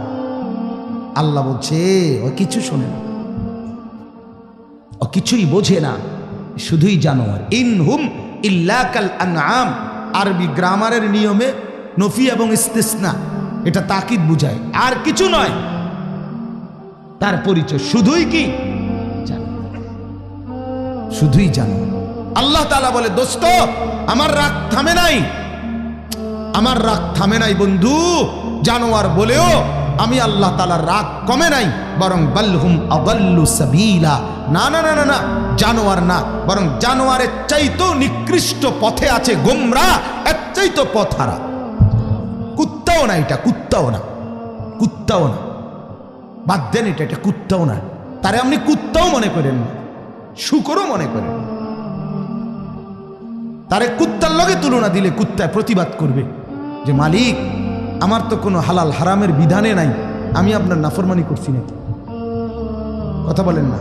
আল্লাহ বলছে ও কিছু শোনে না, ও কিছুই বোঝে না, শুধুই জানোয়ার। ইনহুম ইল্লা কাল আনআম, আরবি গ্রামারের নিয়মে নফি এবং ইস্তিসনা এটা তাকিদ বুঝায়, আর কিছু নয়, তার পরিচয় শুধুই কি জানোয়ার, শুধুই জানোয়ার। আল্লাহ তাআলা বলে দোস্ত আমার রাগ থামে নাই, আমার রাগ থামে নাই বন্ধু, জানোয়ার বলেও আমি আল্লাহ তাআলার রাগ কমে নাই, বরং বালহুম আদাল্লু সাবিলা, না না না না না, জানোয়ার না, বরং জানোয়ারের চাইতেও নিকৃষ্ট পথে আছে গোমরা, এর চাইতো পথহারা। কুত্তাও না এটা, কুত্তাও না, কুত্তাও না, বাদ দেন এটা, এটা কুত্তাও না। তারে আপনি কুত্তাও মনে করেন না, শুকরও মনে করেন, তারে কুত্তার লগে তুলনা দিলে কুত্তায় প্রতিবাদ করবে যে মালিক আমার তো কোনো হালাল হারামের বিধানে নাই, আমি আপনার নাফরমানি করছি না। কথা বলেন না?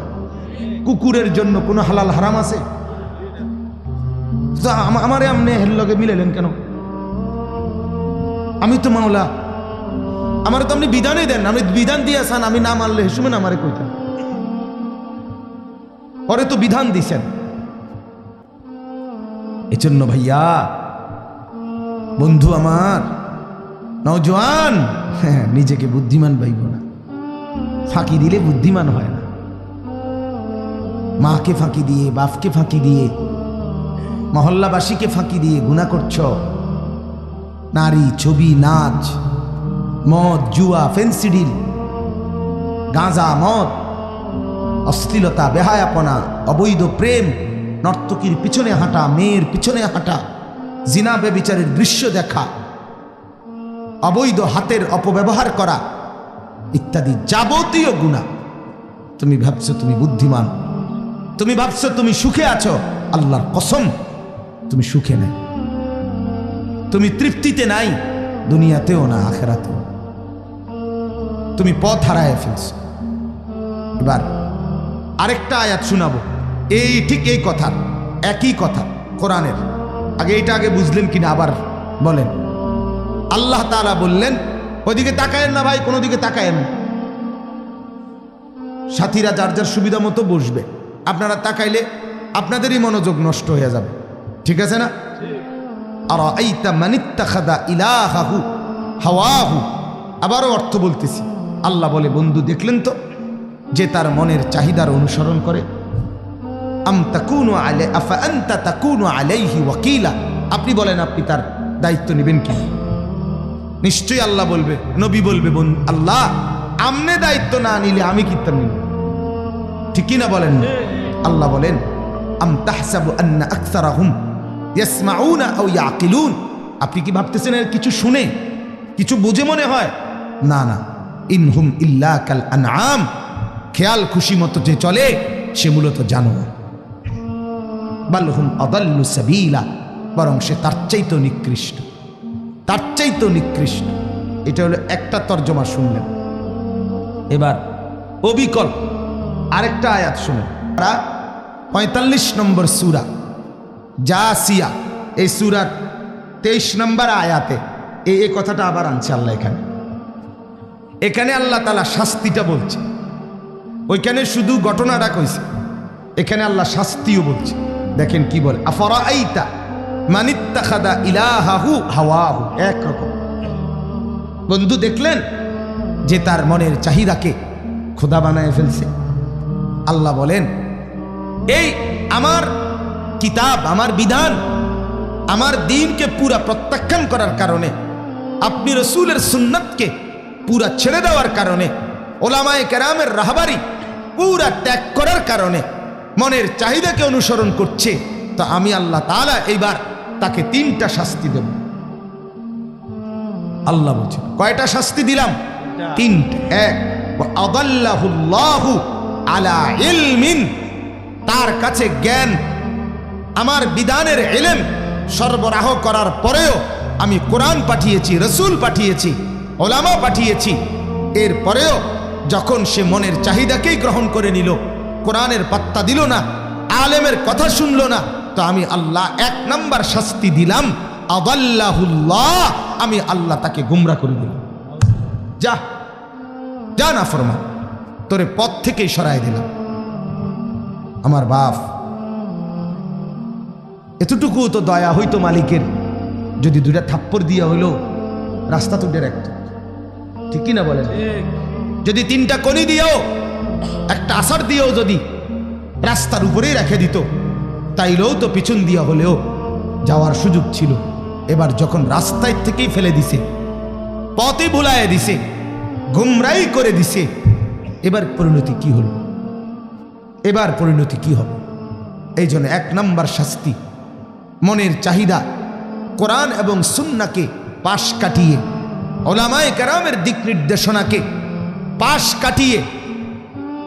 কুকুরের জন্য কোনো হালাল হারাম আছে? আমারে আপনি হের লগে মিলাইলেন কেন? আমি তো মাওলা, আমার তো আপনি বিধানই দেন, আপনি বিধান দিয়ে আসান, আমি না মানলে হেসুমেন আমারে কইতেন, পরে তো বিধান দিছেন। এজন্য ভাইয়া বন্ধু আমার নওজোয়ান, নিজেকে বুদ্ধিমান ভাইব না, ফাঁকি দিলে বুদ্ধিমান হয় না। মাকে ফাঁকি দিয়ে, বাপকে ফাঁকি দিয়ে, মহল্লাবাসীকে ফাঁকি দিয়ে গুনাহ করছ। নারী, ছবি, নাচ, মদ, জুয়া, ফেন্সিডিল, গাঁজা, মদ, অশ্লীলতা, বেহায়াপনা, অবৈধ প্রেম, নর্তকীর পিছনে হাঁটা, মেয়ের পিছনে হাঁটা, জিনা ব্যভিচারের দৃশ্য দেখা, অবৈধ হাতের অপব্যবহার করা ইত্যাদি যাবতীয় গুনাহ। তুমি ভাবছো তুমি বুদ্ধিমান, তুমি ভাবছো তুমি সুখে আছো, আল্লাহর কসম তুমি সুখে নাই, তুমি তৃপ্তিতে নাই, দুনিয়াতেও না আখিরাতেও। তুমি পথ হারায় ফেলছো। এবার আরেকটা আয়াত শোনাবো, এই ঠিক এই কথা, একই কথা কোরআনের। আগে এটা আগে বুঝলেন কিনা আবার বলেন। আল্লাহ তাআলা বললেন ওইদিকে তাকায়েন না ভাই, কোনো দিকে তাকায়েন না। সাথীরা যার যার সুবিধা মতো বসবে, আপনারা তাকাইলে আপনাদেরই মনোযোগ নষ্ট হয়ে যাবে। ঠিক আছে না? আর আইতা মানিত্তাখাদা ইলাহাহু হাওয়াহু, আবারও অর্থ বলতেছি। আল্লাহ বলে, বন্ধু দেখলেন তো যে তার মনের চাহিদার অনুসরণ করে। আম তাকুনু আলাই আফা আনতা তাকুনু আলাইহি ওয়াকিলা, আপনি বলেন আপনি তার দায়িত্ব নেবেন কি? নিশ্চয়ই আল্লাহ বলবে, নবী বলবে, আল্লাহ আমনে দায়িত্ব না নিলে আমি কি তার নিব? ঠিকই না বলেন? আল্লাহ বলেন, আম তাহসাবু আন্না আকসারাহুম ইয়াসমাউনা আও ইয়াকিলুন, আপনি কি ভাবতেছেন এর কিছু শুনে কিছু বুঝে মনে হয়? না না, ইনহুম ইল্লা কাল আনআম, খেয়াল খুশি মতো যে চলে সে মূলত জানোয়ার। বাল হুম আদাল্লু সাবিলা, বরং সে তার চাইতেও নিকৃষ্ট, তার চাইতেও নিকৃষ্ট। এটা হলো একটা তর্জমা শুনলেন। এবার অবিকল আরেকটা আয়াত শুনুন। 45 নম্বর সূরা জাসিয়া, এই সূরার 23 নম্বর আয়াতে এই কথাটা আবার আনছে আল্লাহ। এখানে আল্লাহ তাআলা শাস্তিটা বলছে, ওইখানে শুধু ঘটনাটা কইছে, এখানে আল্লাহ শাস্তিও বলছে। দেখেন কি বলে, আফরাআইতা মানিত্তাখাদা ইলাহাহু হাওয়াহু, একরকম। বন্ধু দেখলেন যে তার মনের চাহিদাকে খোদা বানায় ফেলছে। আল্লাহ বলেন, এই আমার কিতাব, আমার বিধান, আমার দ্বীনকে পুরা প্রত্যাখ্যান করার কারণে, আপনি রাসূলের সুন্নাতকে পুরা ছেড়ে দেওয়ার কারণে, ওলামায়ে কেরামের রাহবারি পুরা ত্যাগ করার কারণে মনের চাহিদাকে অনুসরণ করছে, তো আমি আল্লাহ তাআলা এইবার তাকে 3টা শাস্তি দেব। আল্লাহ বলছে, কয়টা শাস্তি দিলাম? 3টা। এক, ওয়া আদাল্লাহুল্লাহু আলা ইলমিন, তার কাছে জ্ঞান, আমার বিধানের ইলম সরবরাহ করার পরেও আমি কোরআন পাঠিয়েছি, রাসূল পাঠিয়েছি, ওলামা পাঠিয়েছি, এর পরেও যখন সে মনের চাহিদাকেই গ্রহণ করে নিল, কোরআনের পাত্তা দিল না, আলেমের কথা শুনল না, তো আমি আল্লাহ 1 নাম্বার শাস্তি দিলাম, আদাল্লাহুল্লাহ, আমি আল্লাহ তাকে গুমরাহ করে দিলাম। যা যা না ফরমান, তোরে পথ থেকেই সরাই দিলাম। আমার বাপ, এতটুকু তো দয়া হইতো মালিকের, যদি 2টা থাপ্পড় দিয়া হইলো রাস্তা তো ডাইরেক্ট। ঠিক কি না বলেন? যদি 3টা কনি দিয়েও, একটা আসার দিয়েও যদি রাস্তার উপরেই রেখে দিত, তাইলেও তো পিছন দিয়া হলেও যাওয়ার সুযোগ ছিল। এবার যখন রাস্তায় থেকেই ফেলে দিছে, পথে ভুলায় দিছে, গুমরাই করে দিছে, এবার পরিণতি কি হল? এবার পরিণতি কি হবে? এই জন্য 1 নাম্বার শাস্তি, মনের চাহিদা কোরআন এবং সুন্নাহকে পাশ কাটিয়ে, ওলামায়ে কেরামের দিক নির্দেশনাকে পাশ কাটিয়ে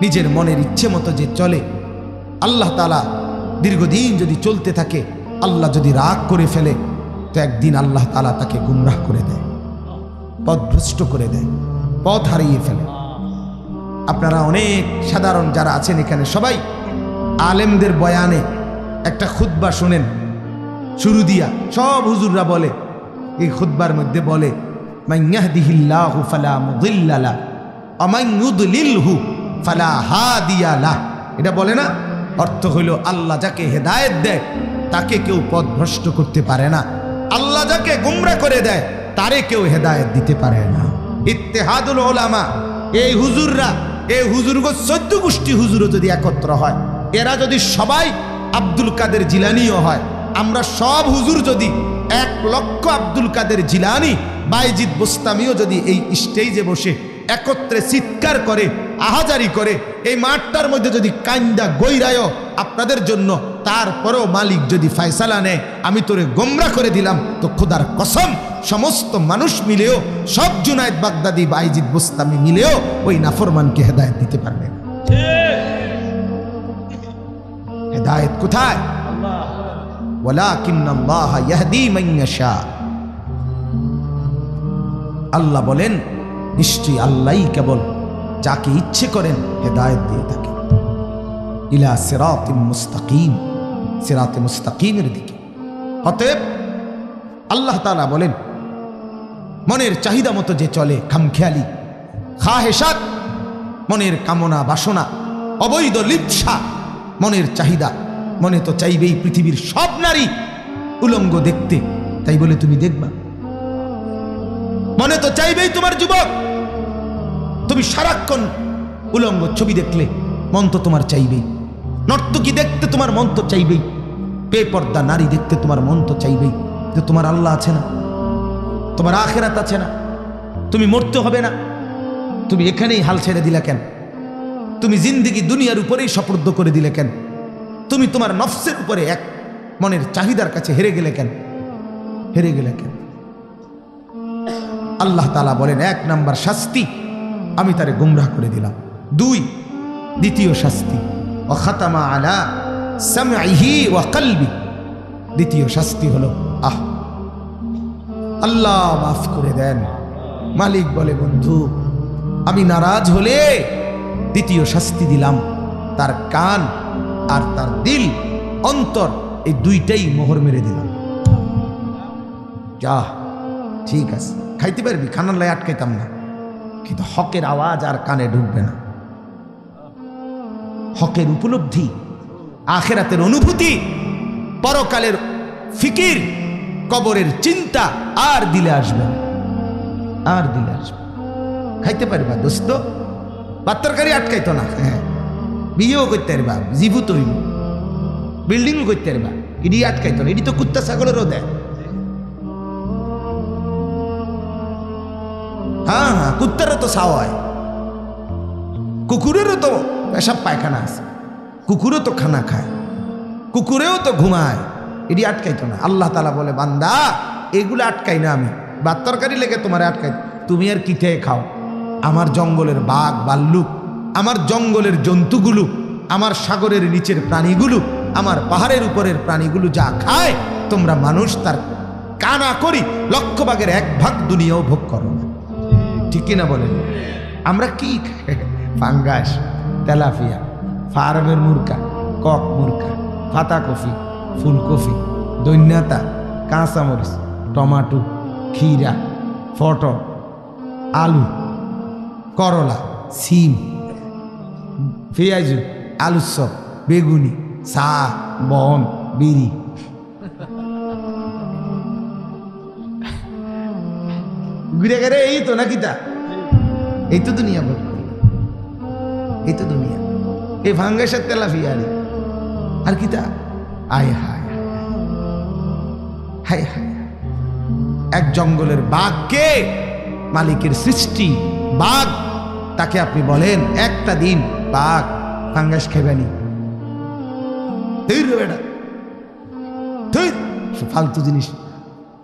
নিজের মনের ইচ্ছে মতো যে চলে, আল্লাহ তাআলা দীর্ঘদিন যদি চলতে থাকে, আল্লাহ যদি রাগ করে ফেলে, তো একদিন আল্লাহ তাআলা তাকে গুমরাহ করে দেয়, পথভ্রষ্ট করে দেয়, পথ হারিয়ে ফেলে। আপনারা অনেক সাধারণ যারা আছেন এখানে সবাই আলেমদের বয়ানে একটা খুতবা শোনেন, শুরু দিয়া সব হুজুররা বলে, এই খুতবার মধ্যে বলে, মান ইয়াহদিহিল্লাহু ফালা মুদিল্লা লাহু ওয়া মান ইউদ্লিলহু ফালা হাদিয়া লাহু। এটা বলে না? অর্থ হইল, আল্লাহ যাকে হেদায়েত দেয় তাকে কেউ পথভ্রষ্ট করতে পারে না, আল্লাহ যাকে গুমরাহ করে দেয় তারে কেউ হেদায়েত দিতে পারে না। ইত্তেহাদুল উলামা, এই হুজুররা, এই হুজুরগো 14 গোষ্ঠী হুজুরও যদি একত্র হয়, এরা যদি সবাই আব্দুল কাদের জিলানিও হয়, আমরা সব হুজুর যদি 1 লক্ষ আব্দুল কাদের জিলানি, বাইজিদ বোস্তামিও যদি এই স্টেজে বসে একত্রে চিৎকার করে, আহাজারি করে, এই মাঠটার মধ্যে যদি কান্দা গৈরায়ও আপনাদের জন্য, তারপরেও মালিক যদি ফয়সালা নেয় আমি তোরে গোমরাহ করে দিলাম, তো খোদার কসম সমস্ত মানুষ মিলেও, সব জুনায়েদ বাগদাদি, বাইজিদ বোস্তামি মিলেও ওই নাফরমানকে হেদায়েত দিতে পারবে না। হেদায়েত কোথায়? ওয়ালাকিন্নাল্লাহা ইয়াহদি মান ইয়াশা। আল্লাহ বলেন, নিশ্চয়ই আল্লাহই কেবল যাকে ইচ্ছে করেন হেদায়েত দিয়ে থাকেন, ইলা সিরাতিম মুস্তাকিম, সিরাতে মুস্তাকিমের দিকে। অতএব আল্লাহ তাআলা বলেন, মনের চাহিদা মতো যে চলে, খামখেয়ালি, খাহেসাত মনের কামনা বাসনা, অবৈধ লিপ্সা, মনের চাহিদা। মনে তো চাইবেই পৃথিবীর সব নারী উলঙ্গ দেখতে, তাই বলে তুমি দেখবা? মনে তো চাইবেই তোমার যুবক, তুমি সারাক্ষণ উলঙ্গ ছবি দেখলে মন তো তোমার চাইবেই, নর্তকী দেখতে তোমার মন তো চাইবেই, বেপর্দা নারী দেখতে তোমার মন তো চাইবেই। যে তোমার আল্লাহ আছে না, তোমার আখিরাত আছে না, তুমি মরতে হবে না, তুমি এখানেই হাল ছেড়ে দিলে কেন? তুমি জিন্দেগি দুনিয়ার উপরেই সপর্দ করে দিলে কেন? তুমি তোমার নফসের উপরে এক মনের চাহিদার কাছে হেরে গেলে কেন? হেরে গেলে কেন? আল্লাহ তাআলা বলেন, 1 নাম্বার শাস্তি আমি তারে গুমরাহ করে দিলাম। 2, দ্বিতীয় শাস্তি, ওয়া খাতামা আলা সামঈহি ওয়া কলবি। দ্বিতীয় শাস্তি হলো আল্লাহ মাফ করে দেন। মালিক বলে, বন্ধু আমি নারাজ হলে দ্বিতীয় শাস্তি দিলাম, তার কান আর তার দিল, অন্তর, এই দুইটাই মোহর মেরে দিলাম। যা ঠিক আছে, খাইতে পারবি, খানার লাই আটকাইতাম না, কিন্তু হকের আওয়াজ আর কানে ঢুকবে না। হকের উপলব্ধি, আখিরাতের অনুভূতি, পরকালের ফিকির, কবরের চিন্তা আর দিলে আসবে না, আর দিলে আসবে। খাইতে পারবা দোস্ত, বাত্তরকারি আটকাইতো না, হ্যাঁ, বিয়েও করতে পারবা, জীবু তৈরি, বিল্ডিংও করতে পারবা, এটি আটকাইতো না। এটি তো কুত্তা ছাগলেরও দেয়। হ্যাঁ হ্যাঁ, কুত্তারও তো ছাও হয়, কুকুরেরও তো পেশাব পায়খানা আছে, কুকুরও তো খানা খায়, কুকুরেও তো ঘুমায়, এটি আটকাইতো না। আল্লাহ তাআলা বলে, বান্দা এগুলো আটকাই না আমি, বাত্তরকারি লেগে তোমার আটকাই, তুমি আর কি খেয়ে খাও? আমার জঙ্গলের বাঘ ভাল্লুক, আমার জঙ্গলের জন্তুগুলো, আমার সাগরের নিচের প্রাণীগুলো, আমার পাহাড়ের উপরের প্রাণীগুলো যা খায়, তোমরা মানুষ তার কানা করি 1,00,000 ভাগের 1 ভাগ দুনিয়াও ভোগ করো না। ঠিক কিনা বলেন? আমরা কি খাই? ফাঙ্গাস, তেলাপিয়া, ফার্মের মুরগা, কক মুরগা, পাতা কফি, ফুলকপি, দৈন্যতা, কাঁচামরিচ, টমাটো, ক্ষীরা, পটল, আলু, করলা, সিম, পেঁয়াজ, আলুর চপ, বেগুনি, চা, বন, বিড়ি। ঘুরে গেলে এই তো নাকি তা, এই তো দুনিয়া বল, এই তো দুনিয়া, এই ভাঙ্গাসের তেলাপিয়ারি আর কি তা? আয় হায় হায় হায়, এক জঙ্গলের বাঘকে মালিকের সৃষ্টি বাঘ, তাকে আপনি বলেন একটা দিন বাঘ ফাঙ্গাস খাইবানি, ফালতু জিনিস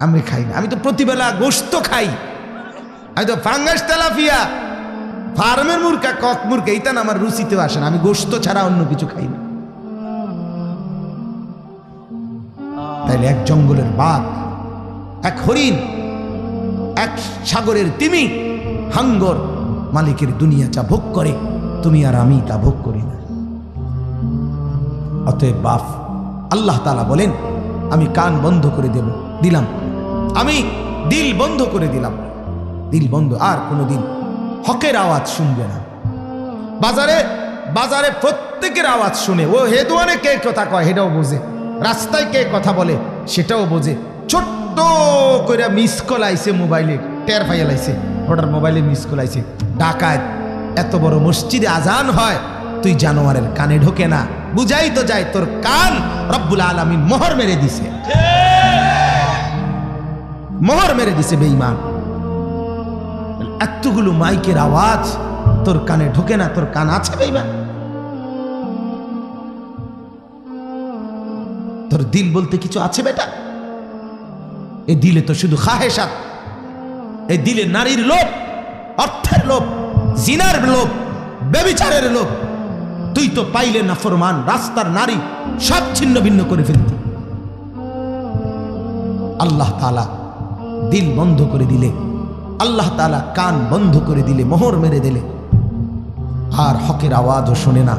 আমি খাই না। আমি তো প্রতিবেলা গোশত খাই, আমি তো ফাঙ্গাস, তেলাপিয়া, ফার্মের মুরগা, কক মুরগা, এইটা না আমার রুচিতেও আসে না। আমি গোশত ছাড়া অন্য কিছু খাই না। তাইলে এক জঙ্গলের বাঘ, এক হরিণ, এক সাগরের তিমি, হাঙ্গর মালিকের দুনিয়া যা ভোগ করে, তুমি আর আমি তা ভোগ করি না। অতএব বাপ, আল্লাহ তাআলা বলেন, আমি কান বন্ধ করে দিলাম, আমি দিল বন্ধ করে দিলাম, দিল বন্ধ, আর কোনোদিন হকের আওয়াজ শুনবে না। বাজারে বাজারে প্রত্যেকের আওয়াজ শুনে, ও হেদুয়ানে কে কথা কয় সেটাও বোঝে, রাস্তায় কে কথা বলে সেটাও বোঝে। ছোট্ট করে মিস কল আইছে মোবাইলে, টের পাইয়া লাইছে, ওটার মোবাইলে মিস কল আইছে, ডাকাত এত বড় মসজিদে আজান হয়, তুই জানোয়ারের কানে ঢোকে না, বুঝাই তো যায় তোর কান রব্বুল আলামিন মোহর মেরে দিছে, মোহর মেরে দিছে বেঈমান। এতগুলো মাইকের আওয়াজ তোর কানে ঢোকে না, তোর কান আছে বেঈমান? তোর দিল বলতে কিছু আছে বেটা? এই দিলে তো শুধু খাহেসাত, এই দিলে নারীর লোভ, অর্থের লোভ, জিনার লোভ, ব্যভিচারের লোভ। তুই তো পাইলে নাফরমান, রাস্তার নারী সব ছিন্ন ভিন্ন করে ফেলতি। আল্লাহ তাআলা দিল বন্ধ করে দিলে, আল্লাহ তাআলা কান বন্ধ করে দিলে, মোহর মেরে দিলে, আর হকের আওয়াজও শোনে না,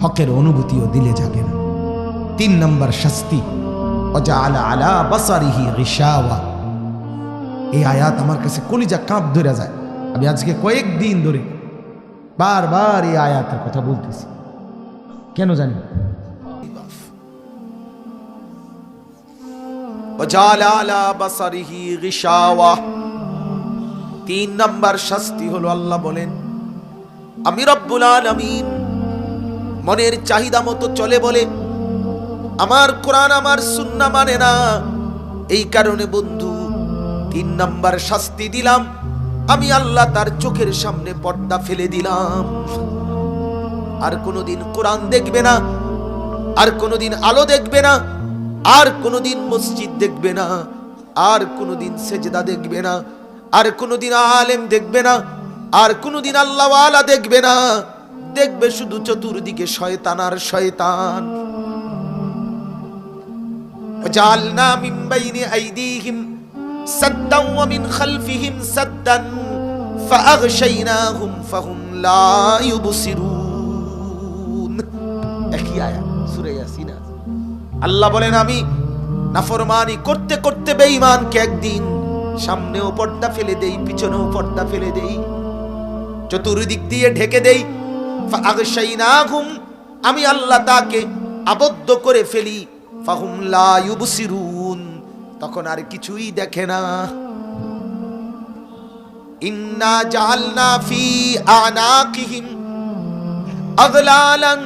হকের অনুভূতিও দিলে জাগে না। 3 নম্বর শাস্তি, ওয়াজআলা আলা বাসারিহি গিশাওয়া। এই আয়াত আমার কাছে কলিজা কাঁপ ধরে যায়। আমি আজকে কয়েকদিন ধরে বারবার এই আয়াতের কথা বলতেছি, কেন জানি? তিন নাম্বার শাস্তি হলো, আল্লাহ বলেন আমি রব্বুল আলামিন মনের চাহিদা মতো চলে বলে আমার কোরআন আমার সুন্নাহ মানে না, এই কারণে বন্ধু তিন নাম্বার শাস্তি দিলাম, আমি আল্লাহ তার চোখের সামনে পর্দা ফেলে দিলাম। আর কোনোদিন কোরআন দেখবে না, আর কোনোদিন আলো দেখবে না, আর কোনোদিন মসজিদ দেখবে না, আর কোনোদিন সেজদা দেখবে না, আর কোনোদিন আলেম দেখবে না, আর কোনোদিন আল্লাহওয়ালা দেখবে না, দেখবে শুধু চতুর্দিকে শয়তান আর শয়তান। জাআলনা মিন বাইনি আইদিহিম সাদ্দান ওয়া মিন খালফিহিম সাদ্দান ফাআগশাইনাহুম ফাহুম লা ইউবসিরুন। একই আয়াত সূরা ইয়াসিন। আল্লাহ বলেন আমি নাফরমানি করতে করতে বেঈমানকে একদিন সামনেও পর্দা ফেলে দেই, পিছনেও পর্দা ফেলে দেই, চতুর্দিক দিয়ে ঢেকে দেই। ফাআগশাইনাহুম, আমি আল্লাহ তাকে আবদ্ধ করে ফেলি। ফাহুম লা ইউবসিরুন, তখন আর কিছুই দেখে না। ইন্না জাআলনা ফি আনাকিহিম আগলালান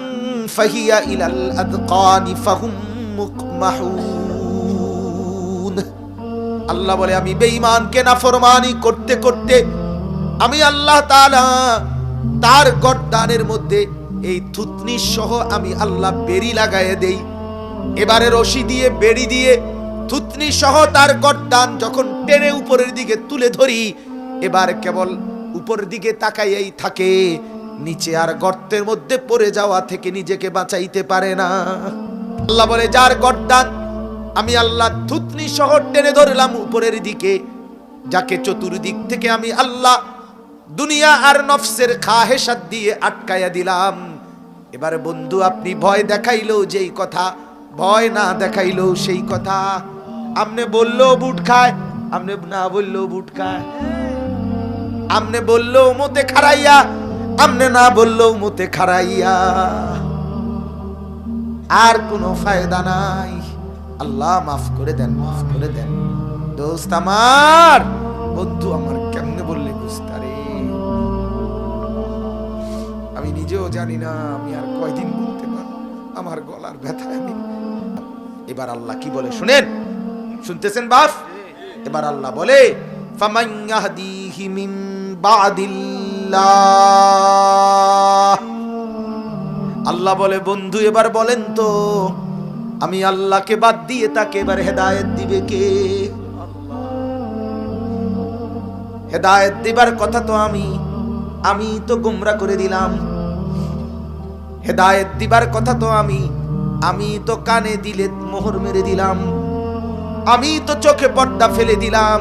ফাহিয়া ইলাল আযকানি ফাহুম মুকমাহুন। আল্লাহ বলে আমি বেঈমানকে নাফরমানি করতে করতে আমি আল্লাহ তাআলা তার গর্দানের মধ্যে এই থুতনি সহ আমি আল্লাহ বেড়ি লাগায়ে দেই। এবারে রশি দিয়ে বেড়ি দিয়ে থুতনি সহ তার গর্দান যখন টেনে উপরের দিকে তুলে ধরি, এবার কেবল উপরের দিকে তাকাইয়েই থাকে, নিচে আর গর্তের মধ্যে পড়ে যাওয়া থেকে নিজেকে বাঁচাইতে পারে না। আল্লাহ বলে যার গর্দান আমি আল্লাহ থুতনি সহ টেনে ধরলাম উপরের দিকে, যাকে চতুর্দিক থেকে আমি আল্লাহ দুনিয়া আর নফসের খাহেসাত দিয়ে আটকায়া দিলাম। এবার বন্ধু আপনি ভয় দেখাইলেও যেই কথা, ভয় না দেখাইলেও সেই কথা। আমনে বললেও বুট খায়, আমনে না বললেও বুট খায়, আমনে বললেও মতে খারাইয়া, আমনে না বললেও মতে খারাইয়া, আর কোনো ফায়দা নাই। আল্লাহ মাফ করে দেন, মাফ করে দেন। দোস্ত আমার, বন্ধু আমার, কেমনে বললে বুঝতারে? আমি নিজেও জানি না আমি আর কয়দিন বলতে পারবো, আমার গলার ব্যথায় আমি। এবার আল্লাহ কি বলে শুনেন, শুনতেছেন বাপ? এবার আল্লাহ বলে ফামান ইয়াহদিহি মিন বাদিল্লাহ। আল্লাহ বলে বন্ধু এবার বলেন তো আমি আল্লাহকে বাদ দিয়ে তাকে এবার হেদায়েত দিবে কে? হেদায়েত দিবার কথা তো আমি তো গোমরা করে দিলাম। হেদায়েত দিবার কথা তো আমি তো কানে দিলে মোহর মেরে দিলাম, আমি তো চোখে পর্দা ফেলে দিলাম।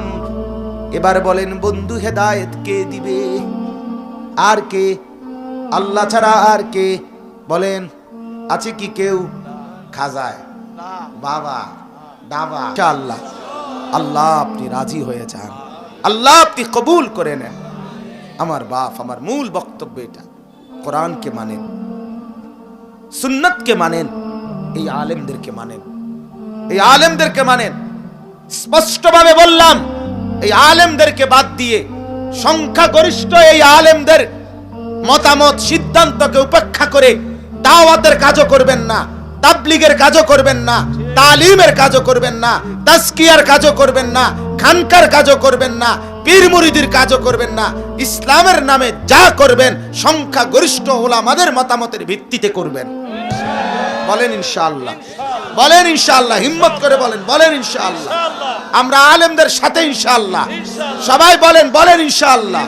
এবার বলেন বন্ধু হেদায়েত কে দিবে? আর কে? আল্লাহ ছাড়া আর কে? বলেন আছে কি কেউ? খাজায় বাবা দাবা আল্লাহ। আল্লাহ আপনি রাজি হয়ে যান, আল্লাহ আপনি কবুল করে নেন। আমার বাপ, আমার মূল বক্তব্য এটা, কোরআনকে মানেন, সুন্নাতকে মানেন, এই আলেমদেরকে মানেন, এই আলেমদেরকে মানেন। স্পষ্টভাবে বললাম, এই আলেমদেরকে বাদ দিয়ে সংখ্যাগরিষ্ঠ এই আলেমদের মতামত সিদ্ধান্তকে উপেক্ষা করে দাওয়াতের কাজও করবেন না, তাবলীগের কাজও করবেন না, তালিমের কাজও করবেন না, তাজকিয়ার কাজও করবেন না, খানকার কাজও করবেন না, পীর মুরিদির কাজও করবেন না। ইসলামের নামে যা করবেন সংখ্যাগরিষ্ঠ ওলামাদের মতামতের ভিত্তিতে করবেন। বলেন ইনশাআল্লাহ, বলেন ইনশাআল্লাহ, হিম্মত করে বলেন, বলেন ইনশাআল্লাহ। আমরা আলেমদের সাথে ইনশাআল্লাহ, সবাই বলেন, বলেন ইনশাআল্লাহ।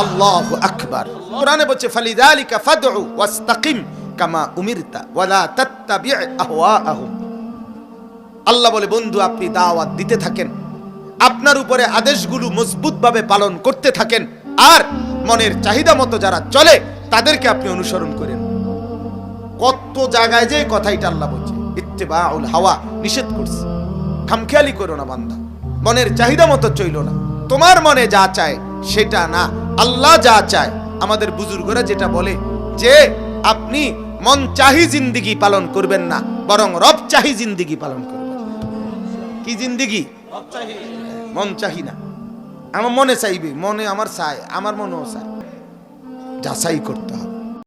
আল্লাহু আকবার। কোরআনে বলছে ফালিযালিকা ফাদউ ওয়াস্তাকিম কামা উমিরতা ওয়ালা তাত্তাবি' আহওয়াআহুম। আল্লাহ বলে বন্ধু আপনি দাওয়াত দিতে থাকেন, আপনার উপরে আদেশগুলো মজবুতভাবে পালন করতে থাকেন, আর মনের চাহিদা মতো যারা চলে তাদেরকে আপনি অনুসরণ করেন। কত জায়গায় যে কথাইটা আল্লাহ বলছে, ইত্তিবাউল হাওয়া নিষেধ করছে। খামখেয়ালি করো না বান্দা, মনের চাহিদা মতো চইল না। তোমার মনে যা চায় সেটা না, আল্লাহ যা চায়, আমাদের বুজুর্গরা যেটা বলে যে আপনি মন চাহি জিন্দিগি পালন করবেন না, বরং রব চাহি জিন্দিগি পালন করবেন। কি জিন্দিগি? মন চাহি না, আমার মনে চাইবে, মনে আমার চায়, আমার মনেও চায়, যাচাই করতে হবে।